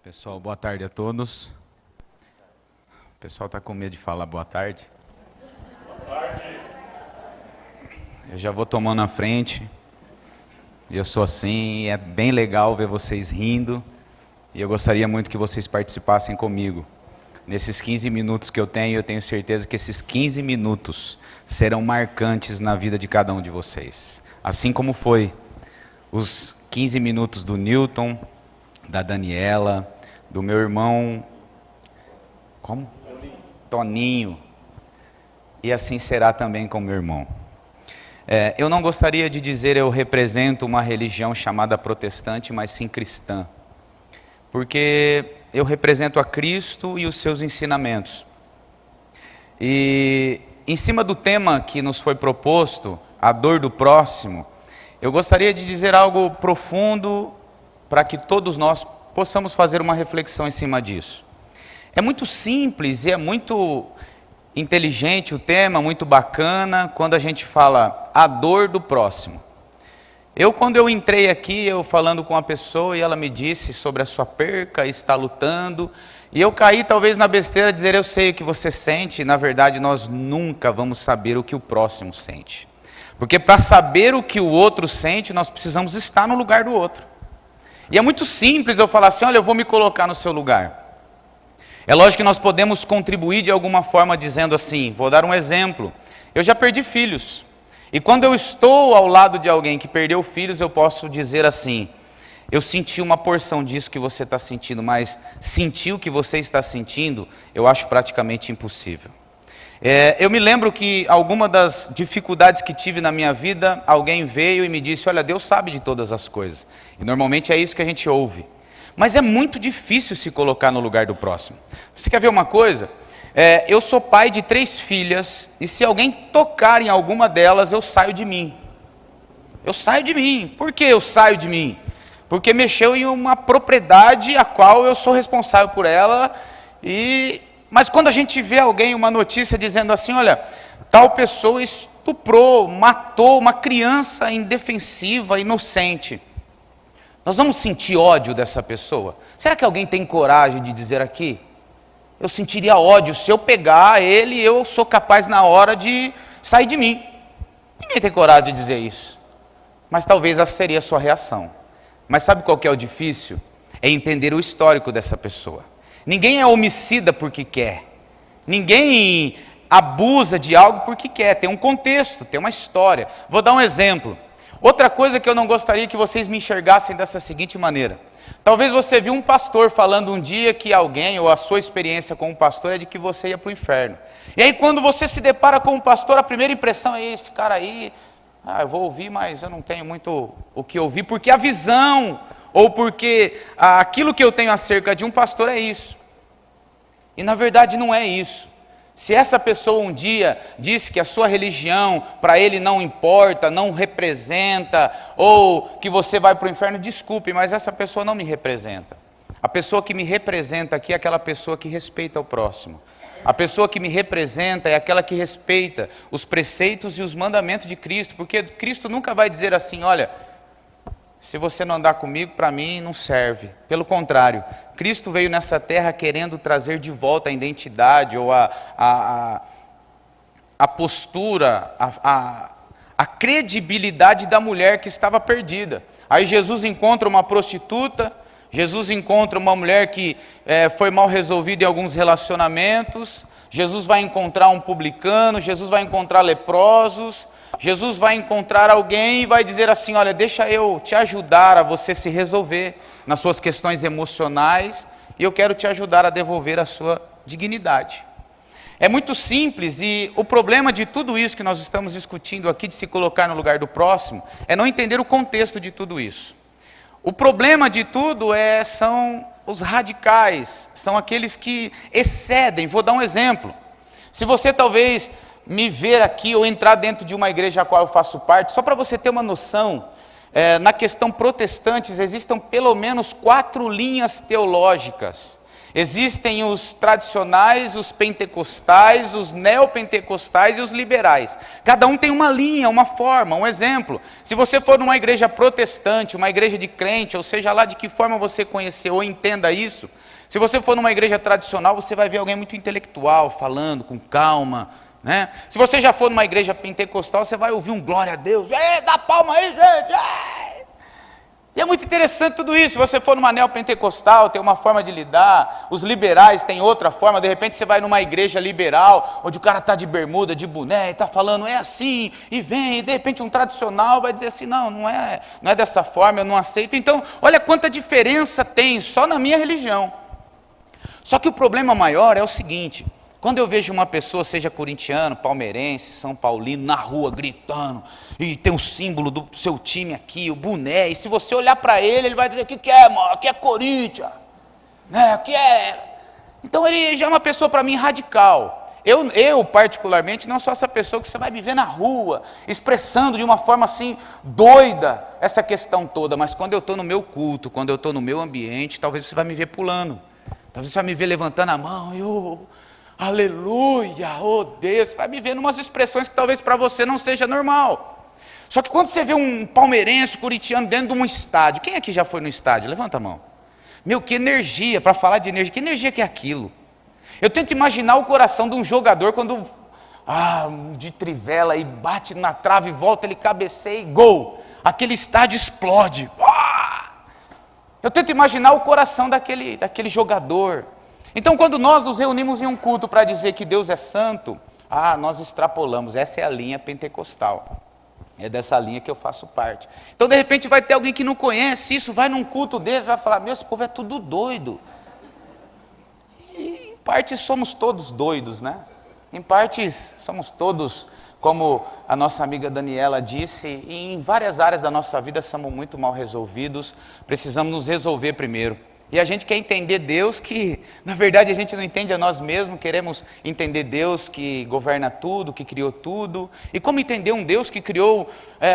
Pessoal, boa tarde a todos. O pessoal está com medo de falar boa tarde. Boa tarde. Eu já vou tomando a frente. Eu sou assim, é bem legal ver vocês rindo. E eu gostaria muito que vocês participassem comigo. Nesses 15 minutos que eu tenho certeza que esses 15 minutos serão marcantes na vida de cada um de vocês. Assim como foi os 15 minutos do Newton, da Daniela, do meu irmão, como? Toninho. E assim será também com meu irmão. Eu não gostaria de dizer eu represento uma religião chamada protestante, mas sim cristã. Porque eu represento a Cristo e os seus ensinamentos. E em cima do tema que nos foi proposto, a dor do próximo, eu gostaria de dizer algo profundo para que todos nós possamos fazer uma reflexão em cima disso. É muito simples e é muito inteligente o tema, muito bacana, quando a gente fala a dor do próximo. Quando eu entrei aqui, eu falando com uma pessoa e ela me disse sobre a sua perca, está lutando, e eu caí talvez na besteira de dizer eu sei o que você sente, e na verdade nós nunca vamos saber o que o próximo sente. Porque para saber o que o outro sente, nós precisamos estar no lugar do outro. E é muito simples eu falar assim, olha, eu vou me colocar no seu lugar. É lógico que nós podemos contribuir de alguma forma dizendo assim, vou dar um exemplo. Eu já perdi filhos. E quando eu estou ao lado de alguém que perdeu filhos, eu posso dizer assim, eu senti uma porção disso que você está sentindo, mas sentir o que você está sentindo, eu acho praticamente impossível. Eu me lembro que alguma das dificuldades que tive na minha vida, alguém veio e me disse, olha, Deus sabe de todas as coisas. E normalmente é isso que a gente ouve. Mas é muito difícil se colocar no lugar do próximo. Você quer ver uma coisa? Eu sou pai de 3 filhas, e se alguém tocar em alguma delas, eu saio de mim. Eu saio de mim. Por que eu saio de mim? Porque mexeu em uma propriedade a qual eu sou responsável por ela. Mas quando a gente vê alguém, uma notícia dizendo assim, olha, tal pessoa estuprou, matou uma criança indefensiva, inocente. Nós vamos sentir ódio dessa pessoa? Será que alguém tem coragem de dizer aqui? Eu sentiria ódio, se eu pegar ele, eu sou capaz na hora de sair de mim. Ninguém tem coragem de dizer isso. Mas talvez essa seria a sua reação. Mas sabe qual que é o difícil? É entender o histórico dessa pessoa. Ninguém é homicida porque quer. Ninguém abusa de algo porque quer. Tem um contexto, tem uma história. Vou dar um exemplo. Outra coisa que eu não gostaria que vocês me enxergassem dessa seguinte maneira. Talvez você viu um pastor falando um dia que alguém, ou a sua experiência com um pastor é de que você ia para o inferno. E aí quando você se depara com um pastor, a primeira impressão é esse cara aí, eu vou ouvir, mas eu não tenho muito o que ouvir, porque a visão, ou porque aquilo que eu tenho acerca de um pastor é isso. E na verdade não é isso. Se essa pessoa um dia disse que a sua religião para ele não importa, não representa, ou que você vai para o inferno, desculpe, mas essa pessoa não me representa. A pessoa que me representa aqui é aquela pessoa que respeita o próximo. A pessoa que me representa é aquela que respeita os preceitos e os mandamentos de Cristo, porque Cristo nunca vai dizer assim, olha, se você não andar comigo, para mim não serve. Pelo contrário, Cristo veio nessa terra querendo trazer de volta a identidade, ou a postura, a credibilidade da mulher que estava perdida. Aí Jesus encontra uma prostituta, Jesus encontra uma mulher que foi mal resolvida em alguns relacionamentos, Jesus vai encontrar um publicano, Jesus vai encontrar leprosos, Jesus vai encontrar alguém e vai dizer assim, olha, deixa eu te ajudar a você se resolver nas suas questões emocionais e eu quero te ajudar a devolver a sua dignidade. É muito simples e o problema de tudo isso que nós estamos discutindo aqui, de se colocar no lugar do próximo, é não entender o contexto de tudo isso. O problema de tudo são os radicais, são aqueles que excedem. Vou dar um exemplo. Se você talvez me ver aqui ou entrar dentro de uma igreja a qual eu faço parte, só para você ter uma noção, na questão protestantes existem pelo menos 4 linhas teológicas. Existem os tradicionais, os pentecostais, os neopentecostais e os liberais. Cada um tem uma linha, uma forma, um exemplo. Se você for numa igreja protestante, uma igreja de crente, ou seja lá de que forma você conheceu ou entenda isso, se você for numa igreja tradicional, você vai ver alguém muito intelectual, falando com calma, né? Se você já for numa igreja pentecostal, você vai ouvir um glória a Deus. Dá palma aí, gente! E é muito interessante tudo isso. Se você for numa neopentecostal, tem uma forma de lidar. Os liberais têm outra forma. De repente você vai numa igreja liberal, onde o cara está de bermuda, de boné, e está falando, é assim, e vem. E de repente um tradicional vai dizer assim, não é dessa forma, eu não aceito. Então, olha quanta diferença tem só na minha religião. Só que o problema maior é o seguinte, quando eu vejo uma pessoa, seja corintiano, palmeirense, são paulino, na rua gritando, e tem o símbolo do seu time aqui, o boné, e se você olhar para ele vai dizer, o que é, mano? Aqui é Corinthians, né? Aqui é... Então ele já é uma pessoa para mim radical. Eu particularmente não sou essa pessoa que você vai me ver na rua, expressando de uma forma assim, doida, essa questão toda, mas quando eu estou no meu culto, quando eu estou no meu ambiente, talvez você vai me ver pulando, talvez você vai me ver levantando a mão, e eu... Aleluia, oh Deus, você vai me vendo umas expressões que talvez para você não seja normal. Só que quando você vê um palmeirense, corintiano dentro de um estádio, quem aqui já foi no estádio? Levanta a mão. Meu, que energia, para falar de energia, que energia que é aquilo? Eu tento imaginar o coração de um jogador quando, de trivela e bate na trave, volta, ele cabeceia e gol. Aquele estádio explode. Eu tento imaginar o coração daquele jogador. Então, quando nós nos reunimos em um culto para dizer que Deus é santo, nós extrapolamos, essa é a linha pentecostal. É dessa linha que eu faço parte. Então, de repente, vai ter alguém que não conhece isso, vai num culto desse, vai falar, meu, esse povo é tudo doido. E, em parte, somos todos doidos, né? Em parte, somos todos, como a nossa amiga Daniela disse, e em várias áreas da nossa vida somos muito mal resolvidos, precisamos nos resolver primeiro. E a gente quer entender Deus que, na verdade, a gente não entende a nós mesmos, queremos entender Deus que governa tudo, que criou tudo. E como entender um Deus que criou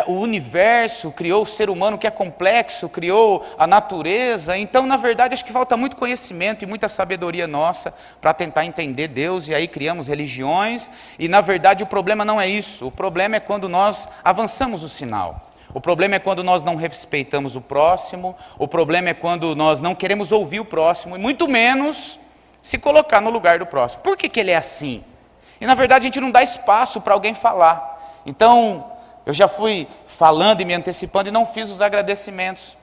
o universo, criou o ser humano que é complexo, criou a natureza? Então, na verdade, acho que falta muito conhecimento e muita sabedoria nossa para tentar entender Deus, e aí criamos religiões, e na verdade o problema não é isso, o problema é quando nós avançamos o sinal. O problema é quando nós não respeitamos o próximo, o problema é quando nós não queremos ouvir o próximo, e muito menos se colocar no lugar do próximo. Por que ele é assim? E na verdade a gente não dá espaço para alguém falar. Então, eu já fui falando e me antecipando e não fiz os agradecimentos.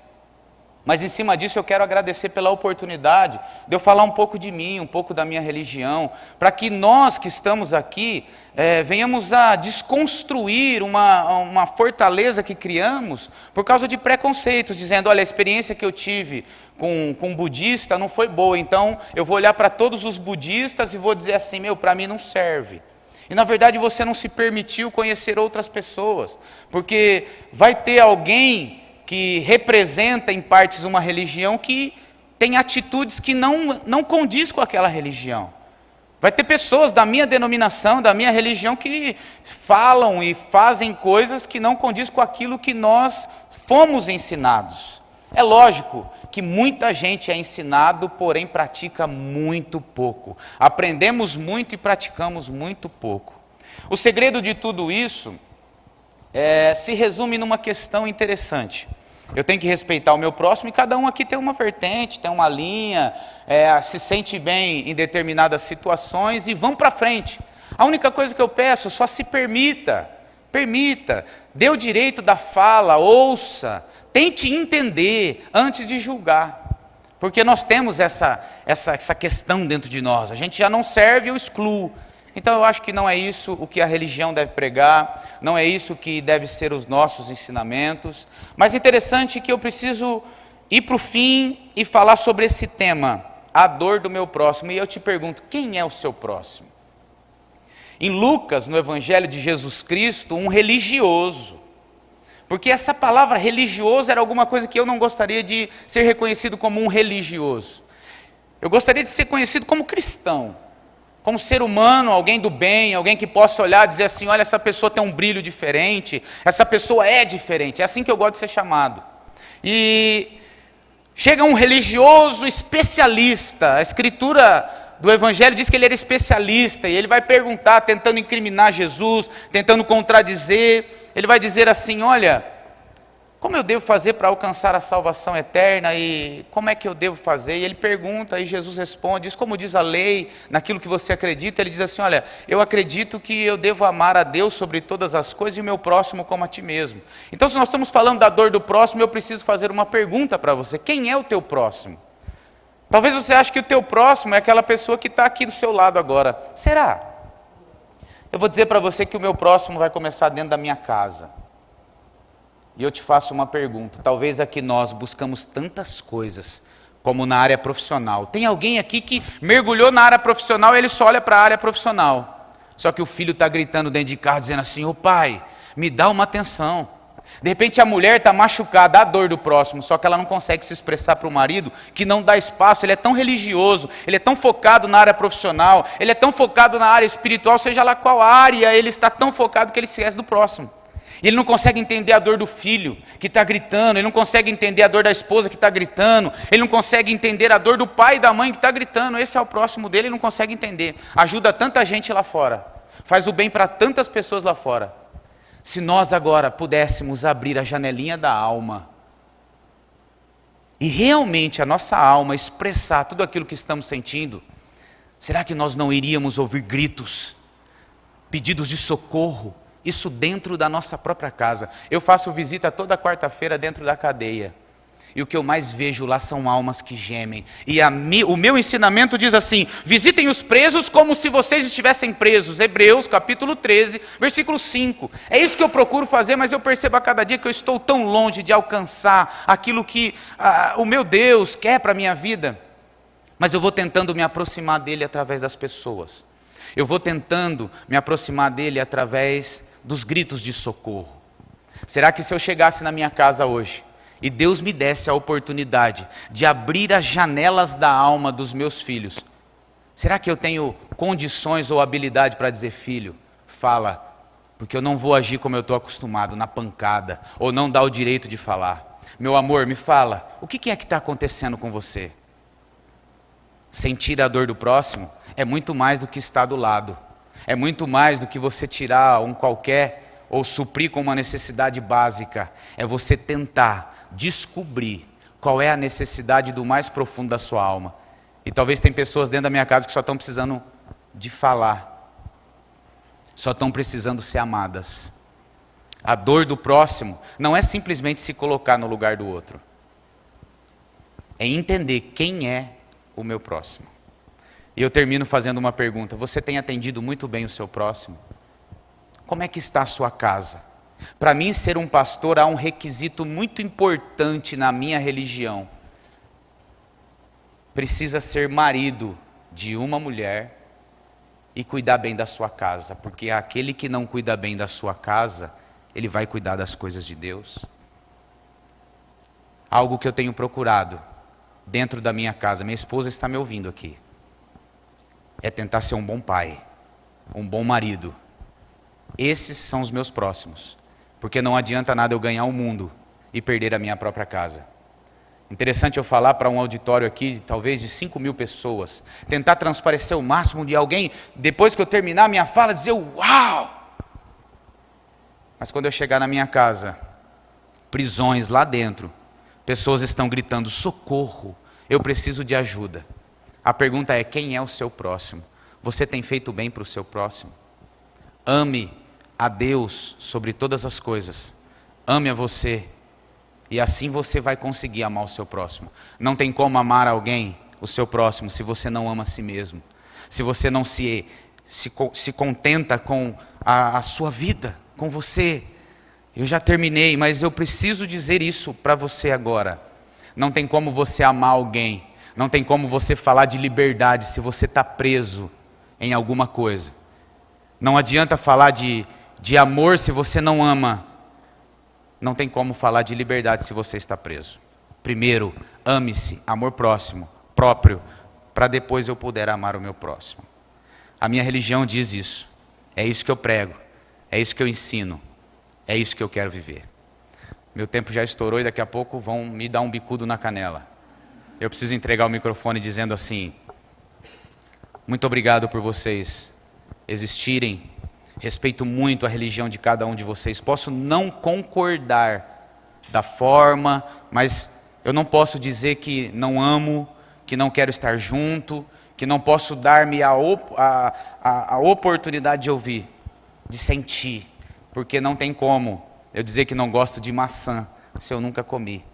Mas em cima disso eu quero agradecer pela oportunidade de eu falar um pouco de mim, um pouco da minha religião, para que nós que estamos aqui venhamos a desconstruir uma fortaleza que criamos por causa de preconceitos, dizendo, olha, a experiência que eu tive com um budista não foi boa, então eu vou olhar para todos os budistas e vou dizer assim, meu, para mim não serve. E na verdade você não se permitiu conhecer outras pessoas, porque vai ter alguém que representa em partes uma religião que tem atitudes que não condiz com aquela religião. Vai ter pessoas da minha denominação, da minha religião, que falam e fazem coisas que não condiz com aquilo que nós fomos ensinados. É lógico que muita gente é ensinado, porém pratica muito pouco. Aprendemos muito e praticamos muito pouco. O segredo de tudo isso se resume numa questão interessante. Eu tenho que respeitar o meu próximo, e cada um aqui tem uma vertente, tem uma linha, se sente bem em determinadas situações, e vão para frente. A única coisa que eu peço, só se permita, dê o direito da fala, ouça, tente entender antes de julgar. Porque nós temos essa questão dentro de nós, a gente já não serve, eu excluo. Então eu acho que não é isso o que a religião deve pregar, não é isso que deve ser os nossos ensinamentos. Mas interessante que eu preciso ir para o fim e falar sobre esse tema, a dor do meu próximo. E eu te pergunto, quem é o seu próximo? Em Lucas, no Evangelho de Jesus Cristo, um religioso. Porque essa palavra religioso era alguma coisa que eu não gostaria de ser reconhecido como um religioso. Eu gostaria de ser conhecido como cristão. Como ser humano, alguém do bem, alguém que possa olhar e dizer assim, olha, essa pessoa tem um brilho diferente, essa pessoa é diferente, é assim que eu gosto de ser chamado. E chega um religioso especialista, a escritura do Evangelho diz que ele era especialista, e ele vai perguntar, tentando incriminar Jesus, tentando contradizer, ele vai dizer assim, olha, como eu devo fazer para alcançar a salvação eterna, e como é que eu devo fazer? E ele pergunta, e Jesus responde, diz como diz a lei, naquilo que você acredita, ele diz assim, olha, eu acredito que eu devo amar a Deus sobre todas as coisas e o meu próximo como a ti mesmo. Então, se nós estamos falando da dor do próximo, eu preciso fazer uma pergunta para você, quem é o teu próximo? Talvez você ache que o teu próximo é aquela pessoa que está aqui do seu lado agora. Será? Eu vou dizer para você que o meu próximo vai começar dentro da minha casa. E eu te faço uma pergunta, talvez aqui nós buscamos tantas coisas, como na área profissional. Tem alguém aqui que mergulhou na área profissional e ele só olha para a área profissional. Só que o filho está gritando dentro de casa, dizendo assim, ô pai, me dá uma atenção. De repente a mulher está machucada, a dor do próximo, só que ela não consegue se expressar para o marido, que não dá espaço, ele é tão religioso, ele é tão focado na área profissional, ele é tão focado na área espiritual, seja lá qual área, ele está tão focado que ele se esquece do próximo. Ele não consegue entender a dor do filho que está gritando, ele não consegue entender a dor da esposa que está gritando, ele não consegue entender a dor do pai e da mãe que está gritando, esse é o próximo dele, ele não consegue entender. Ajuda tanta gente lá fora, faz o bem para tantas pessoas lá fora. Se nós agora pudéssemos abrir a janelinha da alma e realmente a nossa alma expressar tudo aquilo que estamos sentindo, será que nós não iríamos ouvir gritos, pedidos de socorro? Isso dentro da nossa própria casa. Eu faço visita toda quarta-feira dentro da cadeia. E o que eu mais vejo lá são almas que gemem. E o meu ensinamento diz assim: visitem os presos como se vocês estivessem presos. Hebreus capítulo 13, versículo 5. É isso que eu procuro fazer, mas eu percebo a cada dia que eu estou tão longe de alcançar aquilo que o meu Deus quer para a minha vida. Mas eu vou tentando me aproximar dele através das pessoas. Eu vou tentando me aproximar dele através dos gritos de socorro. Será que se eu chegasse na minha casa hoje e Deus me desse a oportunidade de abrir as janelas da alma dos meus filhos, será que eu tenho condições ou habilidade para dizer: filho, fala, porque eu não vou agir como eu estou acostumado, na pancada, ou não dar o direito de falar. Meu amor, me fala, o que é que está acontecendo com você? Sentir a dor do próximo é muito mais do que estar do lado, é muito mais do que você tirar um qualquer ou suprir com uma necessidade básica, é você tentar descobrir qual é a necessidade do mais profundo da sua alma. E talvez tem pessoas dentro da minha casa que só estão precisando de falar, só estão precisando ser amadas. A dor do próximo não é simplesmente se colocar no lugar do outro, é entender quem é o meu próximo. E eu termino fazendo uma pergunta: você tem atendido muito bem o seu próximo? Como é que está a sua casa? Para mim, ser um pastor, há um requisito muito importante na minha religião. Precisa ser marido de uma mulher e cuidar bem da sua casa, porque aquele que não cuida bem da sua casa, ele vai cuidar das coisas de Deus. Algo que eu tenho procurado dentro da minha casa, minha esposa está me ouvindo aqui, é tentar ser um bom pai, um bom marido. Esses são os meus próximos. Porque não adianta nada eu ganhar o mundo e perder a minha própria casa. Interessante eu falar para um auditório aqui, talvez de 5.000 pessoas, tentar transparecer o máximo de alguém, depois que eu terminar a minha fala, dizer uau! Mas quando eu chegar na minha casa, prisões lá dentro, pessoas estão gritando socorro, eu preciso de ajuda. A pergunta é: quem é o seu próximo? Você tem feito bem para o seu próximo? Ame a Deus sobre todas as coisas. Ame a você. E assim você vai conseguir amar o seu próximo. Não tem como amar alguém, o seu próximo, se você não ama a si mesmo. Se você não se contenta com a sua vida, com você. Eu já terminei, mas eu preciso dizer isso para você agora. Não tem como você amar alguém. Não tem como você falar de liberdade se você está preso em alguma coisa. Não adianta falar de amor se você não ama. Não tem como falar de liberdade se você está preso. Primeiro, ame-se, amor próprio, para depois eu poder amar o meu próximo. A minha religião diz isso. É isso que eu prego, é isso que eu ensino, é isso que eu quero viver. Meu tempo já estourou e daqui a pouco vão me dar um bicudo na canela. Eu preciso entregar o microfone dizendo assim: muito obrigado por vocês existirem. Respeito muito a religião de cada um de vocês. Posso não concordar da forma, mas eu não posso dizer que não amo, que não quero estar junto, que não posso dar-me a oportunidade de ouvir, de sentir, porque não tem como eu dizer que não gosto de maçã se eu nunca comi.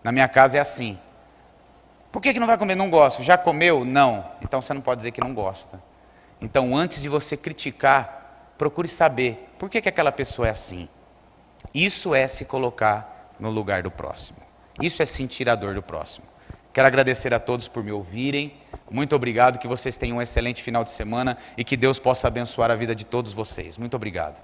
Na minha casa é assim. Por que não vai comer? Não gosto. Já comeu? Não. Então você não pode dizer que não gosta. Então, antes de você criticar, procure saber por que aquela pessoa é assim. Isso é se colocar no lugar do próximo. Isso é sentir a dor do próximo. Quero agradecer a todos por me ouvirem. Muito obrigado, que vocês tenham um excelente final de semana e que Deus possa abençoar a vida de todos vocês. Muito obrigado.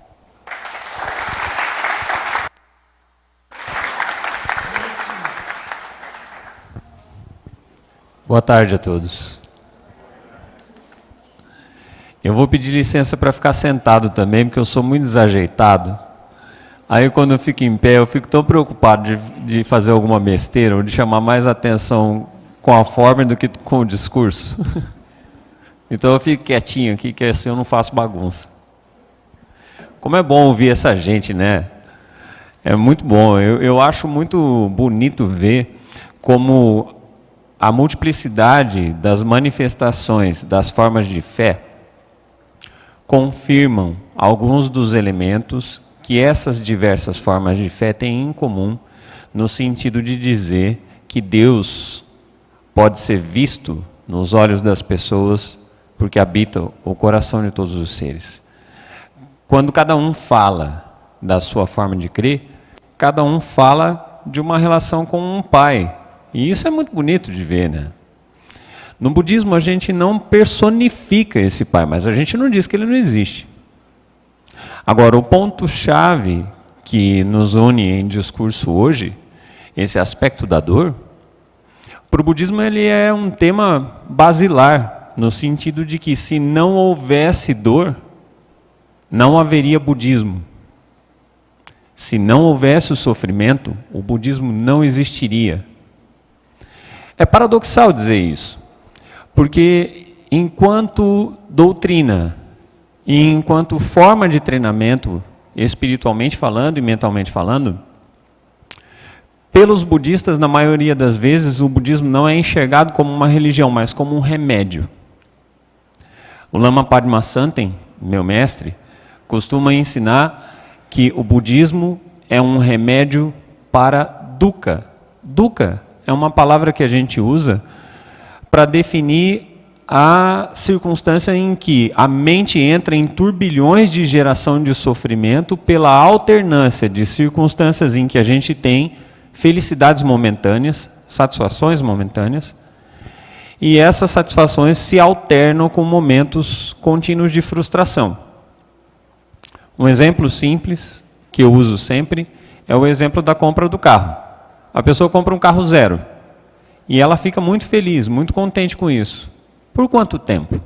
Boa tarde a todos. Eu vou pedir licença para ficar sentado também, porque eu sou muito desajeitado. Aí quando eu fico em pé, eu fico tão preocupado de fazer alguma besteira, ou de chamar mais atenção com a forma do que com o discurso. Então eu fico quietinho aqui, que assim eu não faço bagunça. Como é bom ouvir essa gente, né? É muito bom. Eu acho muito bonito ver como a multiplicidade das manifestações, das formas de fé, confirmam alguns dos elementos que essas diversas formas de fé têm em comum, no sentido de dizer que Deus pode ser visto nos olhos das pessoas porque habita o coração de todos os seres. Quando cada um fala da sua forma de crer, cada um fala de uma relação com um pai. E isso é muito bonito de ver, né? No budismo a gente não personifica esse pai, mas a gente não diz que ele não existe. Agora, o ponto-chave que nos une em discurso hoje, esse aspecto da dor, para o budismo ele é um tema basilar, no sentido de que se não houvesse dor, não haveria budismo. Se não houvesse o sofrimento, o budismo não existiria. É paradoxal dizer isso, porque enquanto doutrina e enquanto forma de treinamento, espiritualmente falando e mentalmente falando, pelos budistas, na maioria das vezes, o budismo não é enxergado como uma religião, mas como um remédio. O Lama Padma Santen, meu mestre, costuma ensinar que o budismo é um remédio para dukkha. Dukkha é uma palavra que a gente usa para definir a circunstância em que a mente entra em turbilhões de geração de sofrimento pela alternância de circunstâncias em que a gente tem felicidades momentâneas, satisfações momentâneas, e essas satisfações se alternam com momentos contínuos de frustração. Um exemplo simples, que eu uso sempre, é o exemplo da compra do carro. A pessoa compra um carro zero, e ela fica muito feliz, muito contente com isso. Por quanto tempo?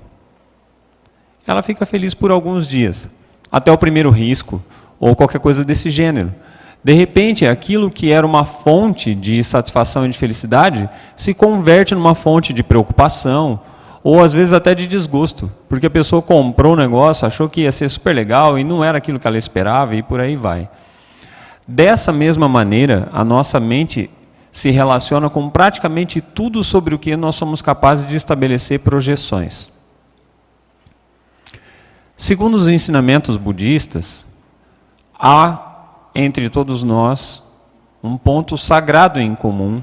Ela fica feliz por alguns dias, até o primeiro risco, ou qualquer coisa desse gênero. De repente, aquilo que era uma fonte de satisfação e de felicidade se converte numa fonte de preocupação, ou às vezes até de desgosto, porque a pessoa comprou o negócio, achou que ia ser super legal e não era aquilo que ela esperava e por aí vai. Dessa mesma maneira, a nossa mente se relaciona com praticamente tudo sobre o que nós somos capazes de estabelecer projeções. Segundo os ensinamentos budistas, há entre todos nós um ponto sagrado em comum.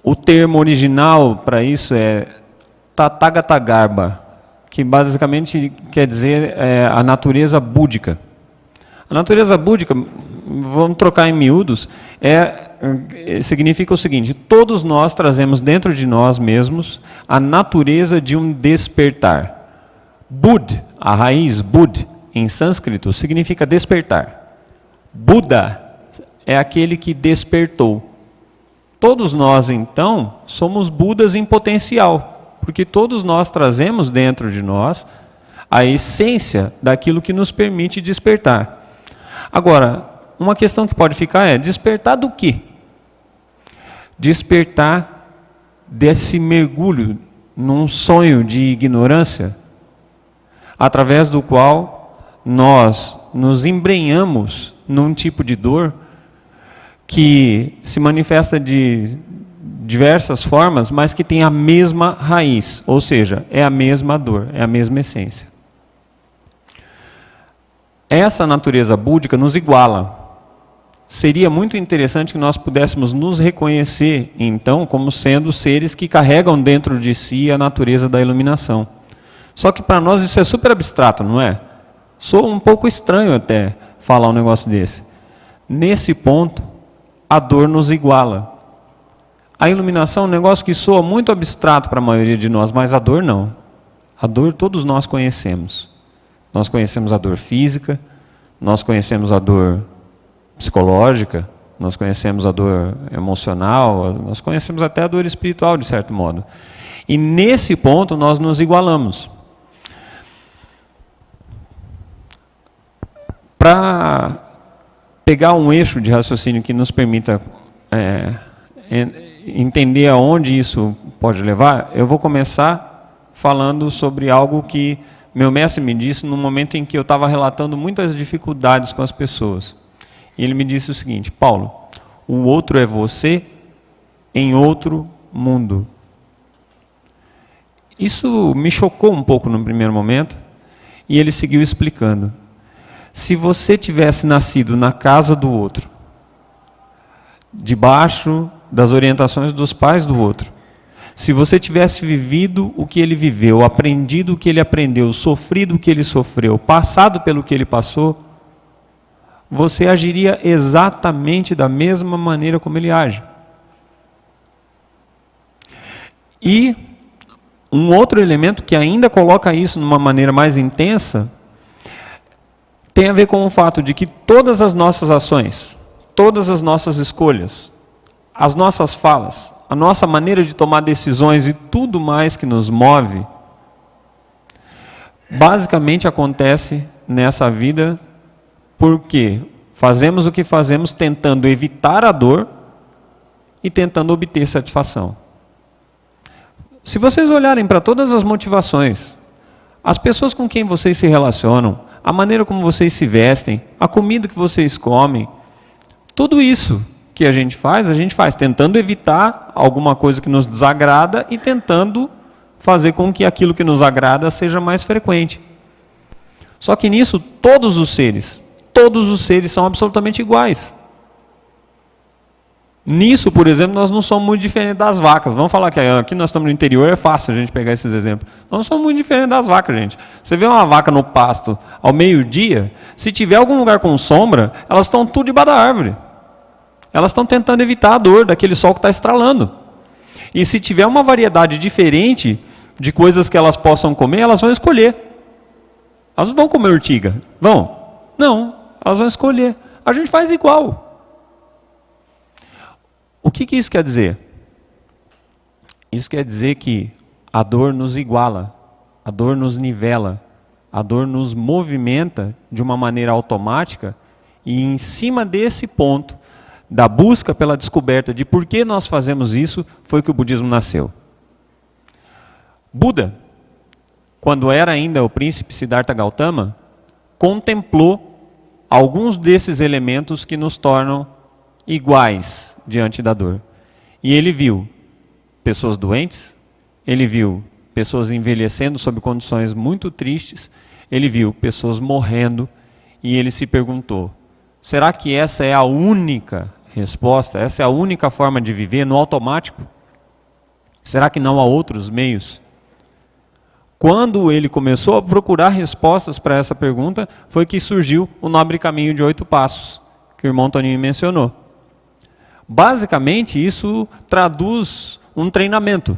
O termo original para isso é Tathagata, que basicamente quer dizer a natureza búdica. A natureza búdica, vamos trocar em miúdos, significa o seguinte: todos nós trazemos dentro de nós mesmos a natureza de um despertar. Bud, a raiz Bud, em sânscrito, significa despertar. Buda é aquele que despertou. Todos nós, então, somos Budas em potencial, porque todos nós trazemos dentro de nós a essência daquilo que nos permite despertar. Agora, uma questão que pode ficar é: despertar do quê? Despertar desse mergulho num sonho de ignorância, através do qual nós nos embrenhamos num tipo de dor que se manifesta de diversas formas, mas que tem a mesma raiz, ou seja, é a mesma dor, é a mesma essência. Essa natureza búdica nos iguala. Seria muito interessante que nós pudéssemos nos reconhecer, então, como sendo seres que carregam dentro de si a natureza da iluminação. Só que para nós isso é super abstrato, não é? Sou um pouco estranho até falar um negócio desse. Nesse ponto, a dor nos iguala. A iluminação é um negócio que soa muito abstrato para a maioria de nós, mas a dor não. A dor todos nós conhecemos. Nós conhecemos a dor física, nós conhecemos a dor psicológica, nós conhecemos a dor emocional, nós conhecemos até a dor espiritual, de certo modo. E nesse ponto nós nos igualamos. Para pegar um eixo de raciocínio que nos permita entender aonde isso pode levar, eu vou começar falando sobre algo que meu mestre me disse no momento em que eu estava relatando muitas dificuldades com as pessoas. E ele me disse o seguinte: Paulo, o outro é você em outro mundo. Isso me chocou um pouco no primeiro momento, e ele seguiu explicando. Se você tivesse nascido na casa do outro, debaixo das orientações dos pais do outro. Se você tivesse vivido o que ele viveu, aprendido o que ele aprendeu, sofrido o que ele sofreu, passado pelo que ele passou, você agiria exatamente da mesma maneira como ele age. E um outro elemento que ainda coloca isso numa maneira mais intensa, tem a ver com o fato de que todas as nossas ações, todas as nossas escolhas, as nossas falas, a nossa maneira de tomar decisões e tudo mais que nos move, basicamente acontece nessa vida porque fazemos o que fazemos tentando evitar a dor e tentando obter satisfação. Se vocês olharem para todas as motivações, as pessoas com quem vocês se relacionam, a maneira como vocês se vestem, a comida que vocês comem, tudo isso que a gente faz tentando evitar alguma coisa que nos desagrada e tentando fazer com que aquilo que nos agrada seja mais frequente. Só que nisso todos os seres são absolutamente iguais. Nisso, por exemplo, nós não somos muito diferentes das vacas. Vamos falar que aqui nós estamos no interior, é fácil a gente pegar esses exemplos. Nós não somos muito diferentes das vacas, gente. Você vê uma vaca no pasto ao meio-dia, se tiver algum lugar com sombra, elas estão tudo debaixo da árvore. Elas estão tentando evitar a dor daquele sol que está estralando. E se tiver uma variedade diferente de coisas que elas possam comer, elas vão escolher. Elas não vão comer urtiga. Vão? Não, elas vão escolher. A gente faz igual. O que isso quer dizer? Isso quer dizer que a dor nos iguala, a dor nos nivela, a dor nos movimenta de uma maneira automática e em cima desse ponto, da busca pela descoberta de por que nós fazemos isso, foi que o budismo nasceu. Buda, quando era ainda o príncipe Siddhartha Gautama, contemplou alguns desses elementos que nos tornam iguais diante da dor. E ele viu pessoas doentes, ele viu pessoas envelhecendo sob condições muito tristes, ele viu pessoas morrendo e ele se perguntou, será que essa é a única resposta, essa é a única forma de viver no automático? Será que não há outros meios? Quando ele começou a procurar respostas para essa pergunta, foi que surgiu o nobre caminho de 8 passos, que o irmão Toninho mencionou. Basicamente, isso traduz um treinamento,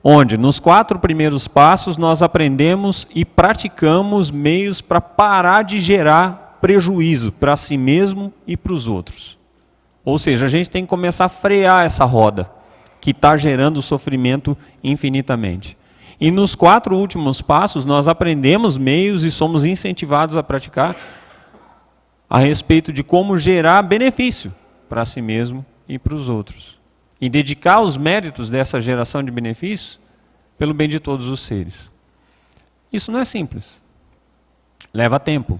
onde nos 4 primeiros passos nós aprendemos e praticamos meios para parar de gerar prejuízo para si mesmo e para os outros. Ou seja, a gente tem que começar a frear essa roda, que está gerando sofrimento infinitamente. E nos 4 últimos passos nós aprendemos meios e somos incentivados a praticar a respeito de como gerar benefício para si mesmo e para os outros. E dedicar os méritos dessa geração de benefícios pelo bem de todos os seres. Isso não é simples. Leva tempo.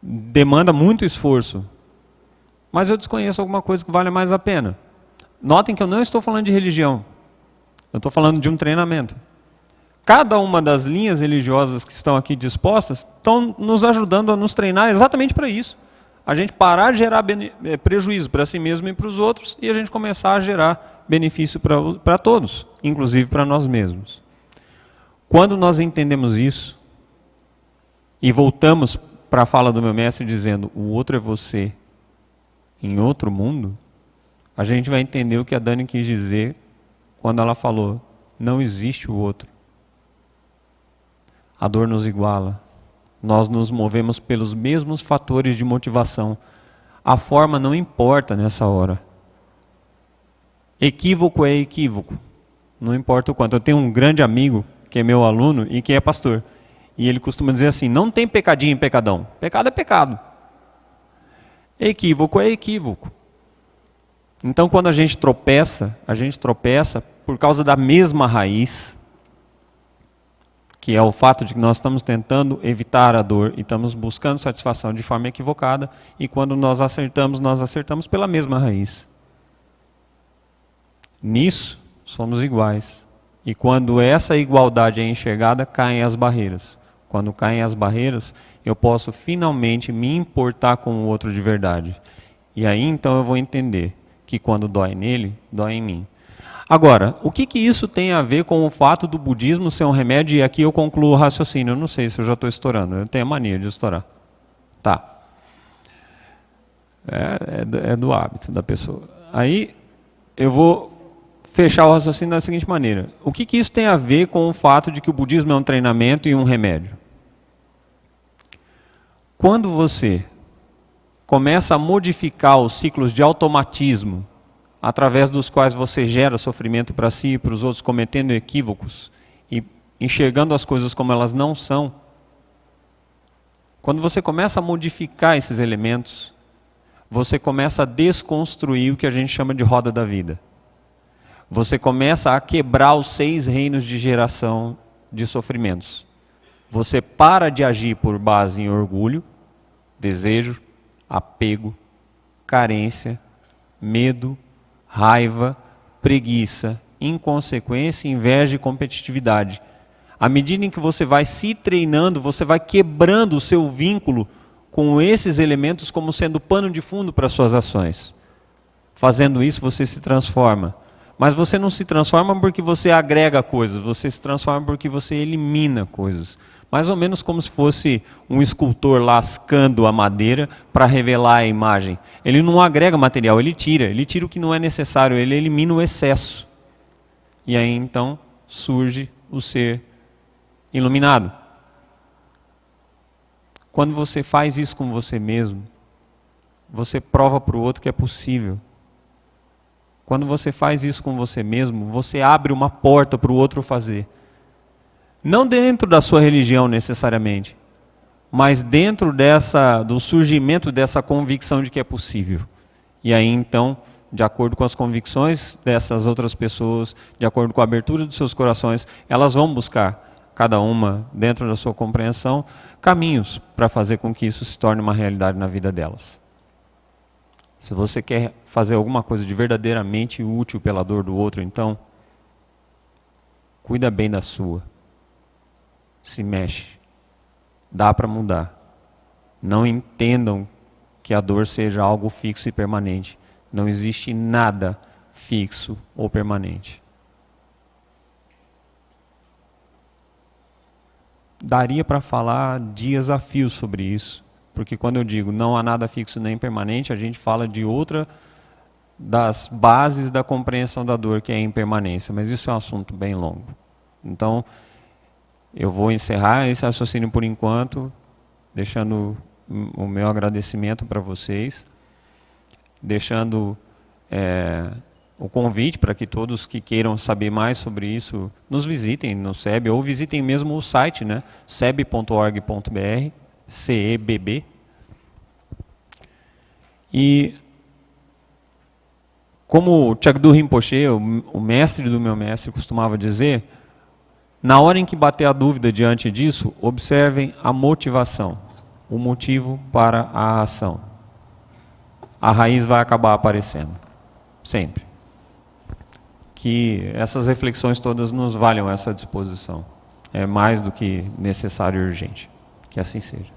Demanda muito esforço. Mas eu desconheço alguma coisa que vale mais a pena. Notem que eu não estou falando de religião. Eu estou falando de um treinamento. Cada uma das linhas religiosas que estão aqui dispostas estão nos ajudando a nos treinar exatamente para isso. A gente parar de gerar prejuízo para si mesmo e para os outros e a gente começar a gerar benefício para todos, inclusive para nós mesmos. Quando nós entendemos isso e voltamos para a fala do meu mestre dizendo o outro é você em outro mundo, a gente vai entender o que a Dani quis dizer quando ela falou, não existe o outro. A dor nos iguala. Nós nos movemos pelos mesmos fatores de motivação. A forma não importa nessa hora. Equívoco é equívoco. Não importa o quanto. Eu tenho um grande amigo, que é meu aluno e que é pastor. E ele costuma dizer assim, não tem pecadinho e pecadão. Pecado é pecado. Equívoco é equívoco. Então, quando a gente tropeça por causa da mesma raiz, que é o fato de que nós estamos tentando evitar a dor e estamos buscando satisfação de forma equivocada, e quando nós acertamos pela mesma raiz. Nisso, somos iguais. E quando essa igualdade é enxergada, caem as barreiras. Quando caem as barreiras, eu posso finalmente me importar com o outro de verdade. E aí então eu vou entender que quando dói nele, dói em mim. Agora, o que isso tem a ver com o fato do budismo ser um remédio? E aqui eu concluo o raciocínio. Eu não sei se eu já estou estourando. Eu tenho a mania de estourar. Tá. É do hábito da pessoa. Aí eu vou fechar o raciocínio da seguinte maneira. O que isso tem a ver com o fato de que o budismo é um treinamento e um remédio? Quando você começa a modificar os ciclos de automatismo através dos quais você gera sofrimento para si e para os outros, cometendo equívocos e enxergando as coisas como elas não são, quando você começa a modificar esses elementos, você começa a desconstruir o que a gente chama de roda da vida. Você começa a quebrar os 6 reinos de geração de sofrimentos. Você para de agir por base em orgulho, desejo, apego, carência, medo, raiva, preguiça, inconsequência, inveja e competitividade. À medida em que você vai se treinando, você vai quebrando o seu vínculo com esses elementos como sendo pano de fundo para suas ações. Fazendo isso, você se transforma. Mas você não se transforma porque você agrega coisas, você se transforma porque você elimina coisas. Mais ou menos como se fosse um escultor lascando a madeira para revelar a imagem. Ele não agrega material, ele tira o que não é necessário, ele elimina o excesso. E aí então surge o ser iluminado. Quando você faz isso com você mesmo, você prova para o outro que é possível. Quando você faz isso com você mesmo, você abre uma porta para o outro fazer. Não dentro da sua religião necessariamente, mas dentro do surgimento dessa convicção de que é possível. E aí então, de acordo com as convicções dessas outras pessoas, de acordo com a abertura dos seus corações, elas vão buscar, cada uma dentro da sua compreensão, caminhos para fazer com que isso se torne uma realidade na vida delas. Se você quer fazer alguma coisa de verdadeiramente útil pela dor do outro, então, cuida bem da sua. Se mexe. Dá para mudar. Não entendam que a dor seja algo fixo e permanente. Não existe nada fixo ou permanente. Daria para falar dias a fio sobre isso. Porque quando eu digo não há nada fixo nem permanente, a gente fala de outra das bases da compreensão da dor, que é a impermanência. Mas isso é um assunto bem longo. Então, eu vou encerrar esse raciocínio por enquanto, deixando o meu agradecimento para vocês, deixando o convite para que todos que queiram saber mais sobre isso nos visitem no SEB, ou visitem mesmo o site, né? seb.org.br, CEBB. E como o Chagdu Rinpoche, o mestre do meu mestre, costumava dizer, na hora em que bater a dúvida diante disso, observem a motivação, o motivo para a ação. A raiz vai acabar aparecendo, sempre. Que essas reflexões todas nos valham essa disposição. É mais do que necessário e urgente. Que assim seja.